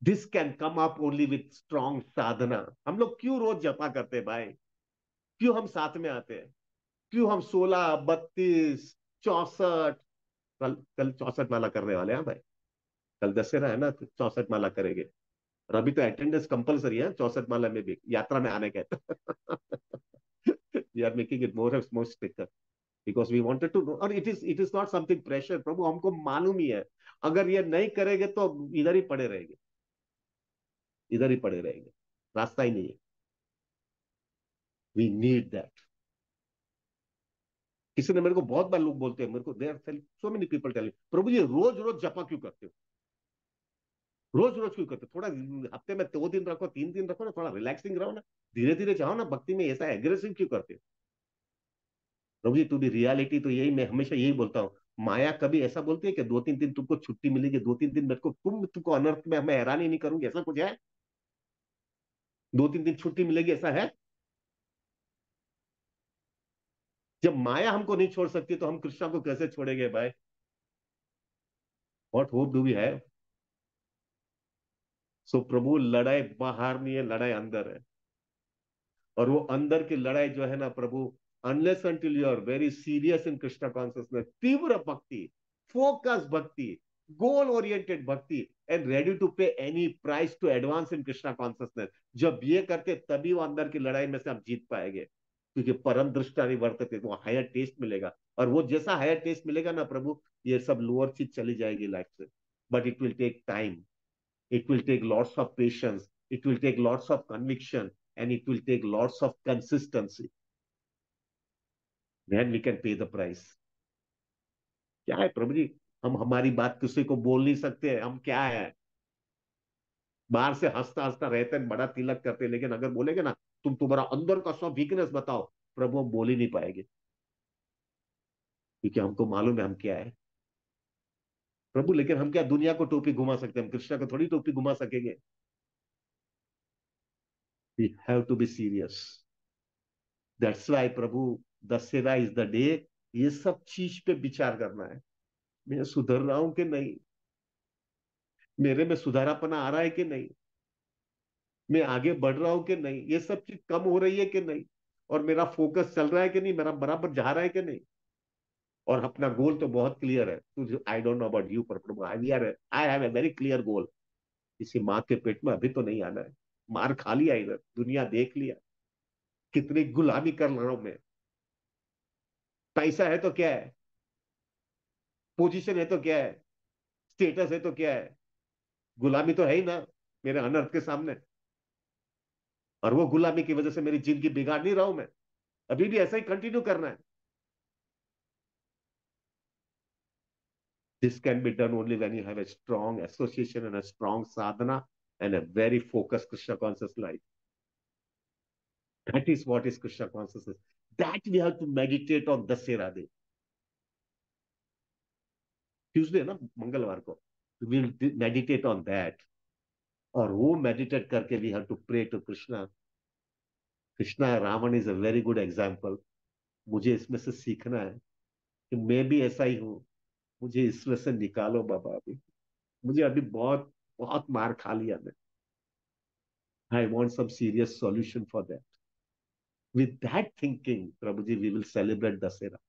Speaker 1: This can come up only with strong sadhana. हम लोग क्यों रोज जपा करते हैं भाई? क्यों हम साथ में आते हैं? क्यों हम 16, 32, 64, कल कल 64 माला करने वाले हैं भाई। कल दशहरा है ना, तो 64 माला करेंगे। और अभी तो अटेंडेंस कंपलसरी है 64 माला में भी, यात्रा में आने का। We are making it more stricter because we wanted to know, और it is not something pressure Prabhu, हमको मालूम ही है अगर ये नहीं करेंगे तो इधर ही पड़े रहेंगे, इधर ही पड़े रहेंगे, रास्ता ही नहीं है। We need that. किसी ने मेरे को बहुत बार लोग बोलते हैं मेरे को, there so many people telling Prabhu ये रोज रोज जपा क्यों करते हो, रोज रोज क्यों करते हो, थोड़ा हफ्ते में 2 दिन रखो, 3 दिन रखो ना, थोड़ा रिलैक्सिंग रहो ना, धीरे धीरे जाओ ना भक्ति में, ऐसा एग्रेसिव क्यों करते हो। प्रभु जी टू बी रियलिटी तो यही, मैं हमेशा यही बोलता हूँ, माया कभी ऐसा बोलती है कि 2-3 दिन तुमको छुट्टी मिलेगी, 2-3 दिन मेरे को तुमको अनर्थ में मैं हैरानी नहीं करूंगी, ऐसा कुछ है? 2-3 दिन छुट्टी मिलेगी ऐसा है? जब माया हमको नहीं छोड़ सकती तो हम कृष्णा को कैसे छोड़ेंगे भाई? What hope do we have? So Prabhu लड़ाई बाहर नहीं है, लड़ाई अंदर है। और वो अंदर की लड़ाई जो है ना Prabhu, unless until you are very serious in Krishna consciousness, तीव्र bhakti, focus bhakti, goal oriented bhakti, and ready to pay any price to advance in Krishna consciousness, जब ये करते तभी वो अंदर की लड़ाई में से हम जीत पाएंगे। क्योंकि परम दृष्टा नहीं वर्तते, वो हायर टेस्ट मिलेगा, और वो जैसा हायर टेस्ट मिलेगा ना प्रभु, ये सब लोअर चीज चली जाएगी लाइफ से। But it will take time, it will take lots of patience, it will take lots of conviction, and it will take lots of consistency. Then we can pay the price. क्या है प्रभु जी, हम हमारी बात किसी को बोल नहीं सकते, हम क्या है, बाहर से हंसता हंसता रहते हैं, बड़ा तिलक करते हैं, लेकिन अगर बोलेंगे ना तुम्हारा अंदर का सब वीकनेस बताओ, प्रभु हम बोल ही नहीं पाएंगे, क्योंकि हमको मालूम है हम क्या है प्रभु। लेकिन हम क्या दुनिया को टोपी घुमा सकते हैं, हम कृष्णा को थोड़ी टोपी घुमा सकेंगे। We have to be serious. That's why Prabhu, Dussehra is the day, ये सब चीज पे विचार करना है। मैं सुधर रहा हूं कि नहीं, मेरे में सुधारापना आ रहा है कि नहीं, मैं आगे बढ़ रहा हूं कि नहीं, ये सब चीज कम हो रही है कि नहीं, और मेरा फोकस चल रहा है कि नहीं, मेरा बराबर जा रहा है कि नहीं। और अपना गोल तो बहुत क्लियर है, तुझे I don't know about you, पर I have a very clear goal. किसी माँ के पेट में अभी तो नहीं आना है, मार खा लिया इधर, दुनिया देख लिया, कितनी गुलामी कर रहा हूं मैं। पैसा है तो क्या है, पोजीशन है तो क्या है, स्टेटस है तो क्या है, गुलामी तो है ही ना मेरे अनर्थ के सामने। और वो गुलामी की वजह से मेरी जिंदगी बिगाड़ नहीं रहा हूं मैं, अभी भी ऐसा ही कंटिन्यू करना है। This can be done only when you have a strong association and a strong sadhana and a very focused Krishna conscious life. That is what is Krishna consciousness. That we have to meditate on Dasera Day. Tuesday ना, मंगलवार को we will meditate on that. और वो meditate करके we have to pray to Krishna. Krishna Raman is a very good example. मुझे इसमें से सीखना है कि मैं भी ऐसा ही हूँ, मुझे इसमें से निकालो बाबा। अभी मुझे अभी बहुत बहुत मार खा लिया मैं। I want some serious solution for that. With that thinking, Prabhuji, we will celebrate Dasera.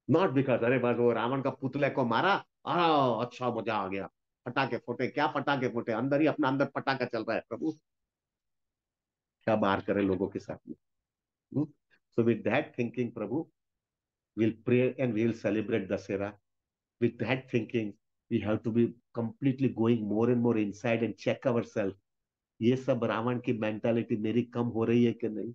Speaker 1: Not because, अरे बस वो रावण का पुतले को मारा, अच्छा मजा आ गया, पटाखे फूटे, क्या पटाखे फूटे, अंदर ही अपना अंदर पटाखा चल रहा है प्रभु, क्या बार करे लोगों के साथ में। So with that thinking, Prabhu, we'll pray and we'll celebrate Dasera. With that thinking, we have to be completely going more and more inside and check ourselves. ये सब रावण की मेंटालिटी मेरी कम हो रही है कि नहीं?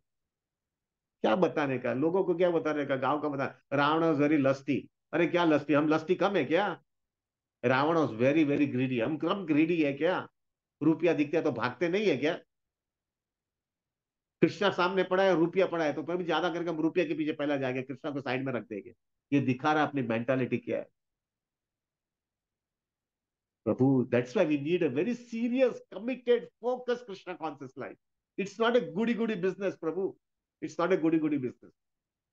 Speaker 1: क्या बताने का लोगों को, क्या बताने का, गांव का बता, रावण वॉज वेरी लस्टी। अरे क्या लस्टी, हम लस्टी कम है क्या? Ravan was very very greedy, हम कम ग्रीडी है क्या? रुपया दिखता है तो भागते नहीं है क्या? कृष्णा सामने पड़ा है, रुपया पड़ा है, तो कभी ज्यादा करके हम रुपये के पीछे पहला जाएंगे, कृष्णा को साइड में रख देंगे। ये दिखा रहा है अपनी मेंटालिटी क्या है Prabhu. That's why we need a very serious committed focus Krishna conscious life. It's not a goody goody business Prabhu, it's not a goody goody business,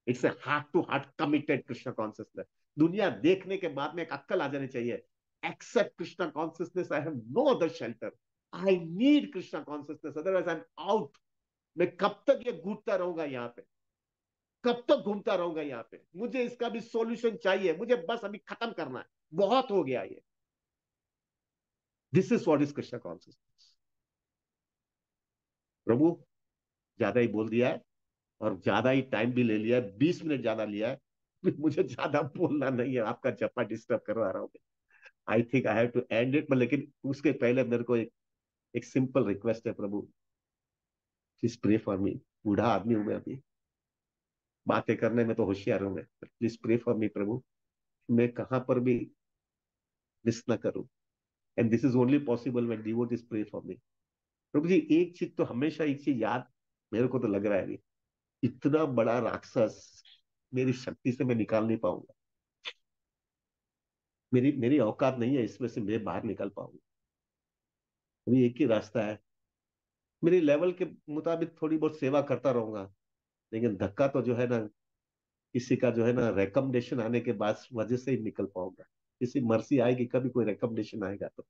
Speaker 1: it's a heart to heart committed Krishna consciousness. दुनिया देखने के बाद में एक अक्कल आ जानी चाहिए, except Krishna consciousness, I have no other shelter, I need Krishna consciousness, otherwise I am out. मैं कब तक ये घूमता रहूंगा यहाँ पे, कब तक घूमता रहूंगा यहाँ पे, मुझे इसका भी सॉल्यूशन चाहिए, मुझे बस अभी खत्म करना है, बहुत हो गया ये। This is what is Krishna consciousness. Prabhu, ज्यादा ही बोल दिया है और ज्यादा ही टाइम भी ले लिया है, 20 मिनट ज्यादा लिया है। मुझे ज्यादा बोलना नहीं है, आपका जप्पा डिस्टर्ब करवा रहा हूँ। I think I have to end it, लेकिन उसके पहले मेरे को एक सिंपल रिक्वेस्ट है Prabhu, please pray for me. बूढ़ा आदमी हूं मैं अभी, बातें करने में तो होशियार हूं मैं, please pray for me Prabhu. मैं कहां पर भी मिस ना करूं, and this is only possible when devotees pray for me. Prabhu ji, एक चीज तो हमेशा, एक चीज याद, मेरे को तो लग रहा है अभी, इतना बड़ा राक्षस मेरी शक्ति से मैं निकाल नहीं पाऊंगा। मेरी मेरी औकात नहीं है इसमें से मैं बाहर निकल पाऊंगा। अभी एक ही रास्ता है, मेरी लेवल के मुताबिक थोड़ी बहुत सेवा करता रहूंगा, लेकिन धक्का तो जो है ना, किसी का जो है ना रिकमेंडेशन आने के बाद वजह से ही निकल पाऊंगा। किसी मर्सी आएगी, कभी कोई रिकमेंडेशन आएगा तो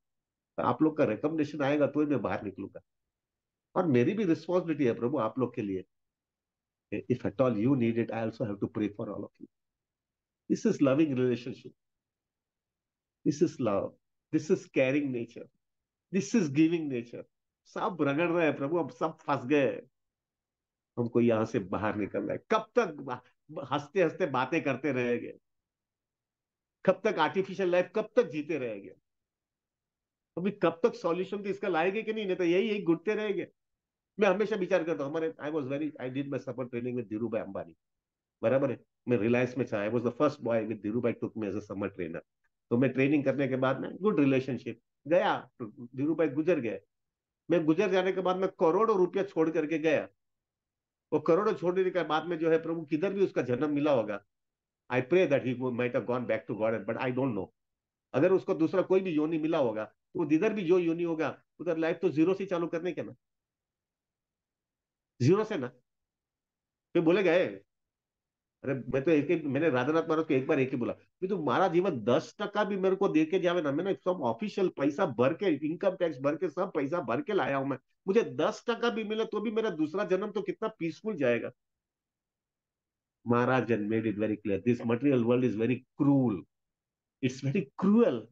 Speaker 1: आप लोग का रिकमेंडेशन आएगा तो ही मैं बाहर निकलूंगा। और मेरी भी रिस्पॉन्सिबिलिटी है प्रभु आप लोग के लिए। If at all you need it, I also have to pray for all of you. This is loving relationship, this is love, this is caring nature, this is giving nature. सब रगड़ रहे हैं प्रभु, अब सब फंस गए। हमको यहां से बाहर निकलना है। कब तक हंसते हंसते बातें करते रहेंगे? कब तक आर्टिफिशियल लाइफ, कब तक जीते रहेंगे? अभी कब तक सॉल्यूशन तो इसका लाएंगे कि नहीं? नहीं तो यही यही घुटते रहेंगे। मैं हमेशा विचार करता हूँ, हमारे I did my summer training with Dhiru bhai Ambani, बराबर है। मैं रिलायंस में था, I was the first boy with Dhiru bhai took me as a summer trainer. तो मैं ट्रेनिंग करने के बाद में गुड रिलेशनशिप गया, धीरू भाई गुजर गए। मैं गुजर जाने के बाद में करोड़ों रुपया छोड़ करके गया। वो करोड़ों छोड़ने के बाद में जो है प्रभु, किधर भी उसका जन्म मिला होगा, I pray that he might have gone back to God, but I don't know. अगर उसको दूसरा कोई भी योनि मिला होगा, तो जिधर भी जो योनि होगा, उधर लाइफ तो जीरो से चालू करने के ना, जीरो से ना। फिर बोले गए, अरे मैं तो एक ही, मैंने राधानाथ महाराज को एक बार एक ही बोला, कि तू हमारा जीवन 10% भी मेरे को दे के जावे ना, मैंने सब ऑफिशियल पैसा भर के, इनकम टैक्स भर के, सब पैसा भर के लाया हूं मैं, मुझे 10% भी मिले तो भी मेरा दूसरा जन्म तो कितना पीसफुल जाएगा। Maharaj made it very clear, this material world is very cruel, it's very cruel,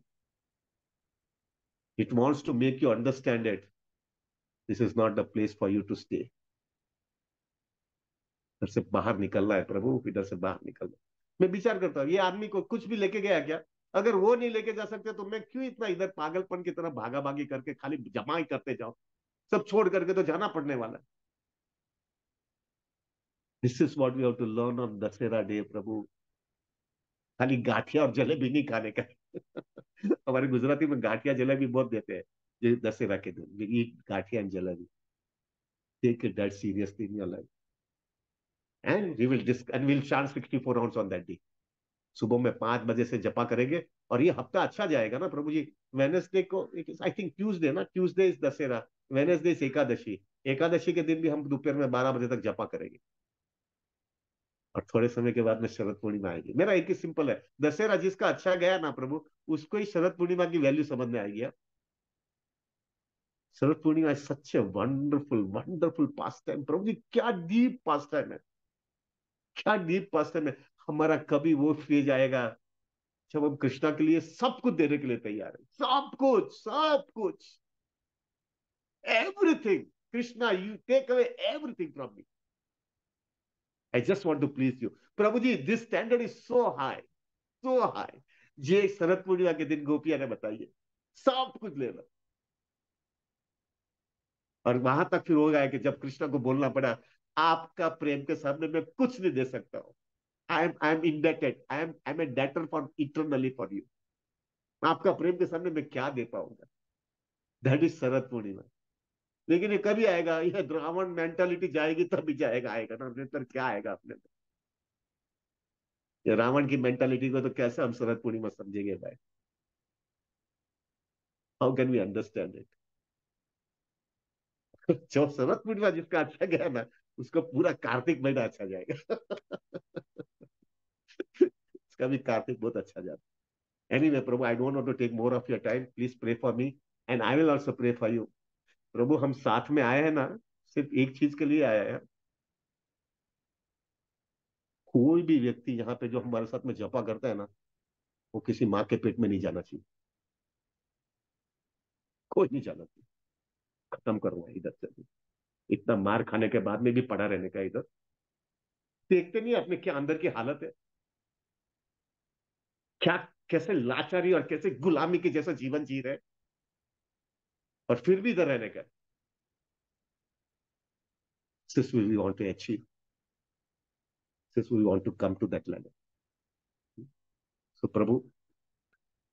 Speaker 1: it wants to make you understand it, this is not the place for you to stay. इधर से बाहर निकलना है प्रभु, इधर से बाहर निकलना। मैं विचार करता हूँ, ये आदमी को कुछ भी लेके गया क्या? अगर वो नहीं लेके जा सकते तो मैं क्यों इतना इधर पागलपन की तरह भागा भागी करके खाली जमा ही करते जाओ? सब छोड़ करके तो जाना पड़ने वाला है। This is what we have to learn on Dussehra day Prabhu. खाली गाठिया और जलेबी नहीं खाने का। हमारे गुजराती में गाठिया जलेबी बहुत देते हैं, ये दशहरा के दिन we eat gathiya and jalebi. Take it that seriously in your life, and we will and will chant 64 rounds on that day. सुबह में 5 बजे से जपा करेंगे, और ये हफ्ता अच्छा जाएगा ना प्रभु जी। वेनेसडे को, आई थिंक ट्यूसडे ना, Tuesday is Dussehra, Wednesday is Ekadashi. Ekadashi के दिन भी हम दोपहर में 12 बजे तक जपा करेंगे। और थोड़े समय के बाद में शरद पूर्णिमा आएगी। मेरा एक ही सिंपल है, दशहरा जिसका अच्छा गया ना प्रभु, उसको ही शरद पूर्णिमा की वैल्यू समझ में आएगी। Sharad Purnima is such a wonderful wonderful pastime Prabhu ji, क्या डीप पास टाइम है, क्या डीप पास टाइम है। हमारा कभी वो फेज आएगा जब हम कृष्णा के लिए सब कुछ देने के लिए तैयार है, सब कुछ, सब कुछ, everything. Krishna, you take away everything from me, I just want to please you. प्रभु जी, this standard is so high, so high. ये शरद पूर्णिमा के दिन गोपिया ने बताइए, सब कुछ ले लो। और वहां तक फिर हो गया कि जब कृष्णा को बोलना पड़ा, आपका प्रेम के सामने मैं कुछ नहीं दे सकता हूं, I am indebted, I am a debtor for eternally for you. आपका प्रेम के सामने मैं क्या दे पाऊंगा? That is Sharad Purnima. लेकिन ये कभी आएगा, ये रावण मेंटालिटी जाएगी तभी जाएगा, आएगा ना, नहीं क्या आएगा अपने में? ये रावण की मेंटालिटी को तो कैसे हम शरद पूर्णिमा समझेंगे भाई? How can we understand it? जो शरद पूर्णिमा जिसका अच्छा गया ना, उसको पूरा कार्तिक महीना अच्छा जाएगा। उसका भी कार्तिक बहुत अच्छा जाता है। Anyway Prabhu, I don't want to take more of your time, please pray for me, and I will also pray for you. Prabhu, हम साथ में आए हैं ना, सिर्फ एक चीज के लिए आए हैं। कोई भी व्यक्ति यहाँ पे जो हमारे साथ में जपा करता है ना, वो किसी माँ के पेट में नहीं जाना चाहिए। कोई नहीं जाना चाहिए। खत्म करूंगा इधर से भी। इतना मार खाने के बाद में भी पड़ा रहने का इधर। देखते नहीं अपने क्या अंदर की हालत है, क्या कैसे लाचारी और कैसे गुलामी के जैसा जीवन जी रहे हैं, और फिर भी इधर रहने का। This will we want to achieve. This we want to come to that level. So Prabhu,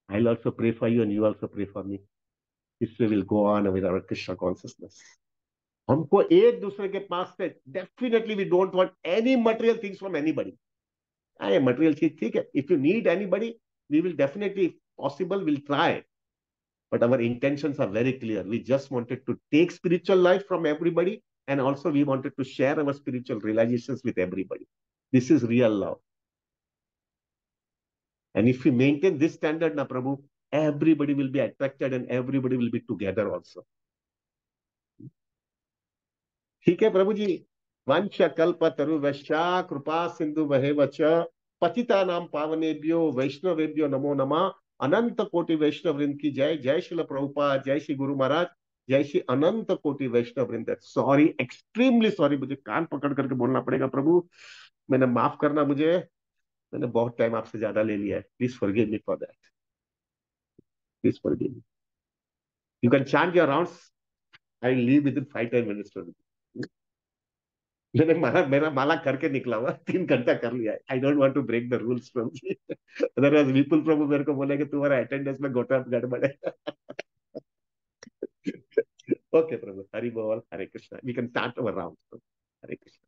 Speaker 1: I'll also pray for you and you also pray for me. This way will go on with our Krishna consciousness. हमको एक दूसरे के पास से definitely we don't want any material things from anybody. अरे material चीज ठीक है, if you need anybody we will definitely possible will try, but our intentions are very clear. We just wanted to take spiritual life from everybody, and also we wanted to share our spiritual realizations with everybody. This is real love. And if we maintain this standard, na Prabhu, everybody will be attracted and everybody will be together also. ठीक है प्रभु जी। वंश कल्प तरुवश्या कृपा सिंधु वहेवच पतिता नाम पावनेभ्यो वैष्णवेभ्यो नमो नमः। अनंत कोटि वैष्णव वृंद की जय। जय श्रील प्रभुपाद, जय श्री गुरु महाराज, जय श्री अनंत कोटि वैष्णव वृंद। सॉरी, एक्सट्रीमली सॉरी, मुझे कान पकड़ करके बोलना पड़ेगा प्रभु। मैंने माफ करना मुझे, मैंने बहुत टाइम आपसे ज्यादा ले लिया है। Please forgive me for that. Please forgive me. You can chant your rounds, I leave with in 5-10 minutes. मैंने माला, मेरा माला करके निकला हुआ, 3 घंटा कर लिया है। I don't want to break the rules from ji. Otherwise Vipul Prabhu मेरे को बोले कि तुम्हारा अटेंडेंस में गोटा गड़बड़ है। ओके प्रभु, हरि बोल, Hare Krishna. We can start our round. Hare Krishna.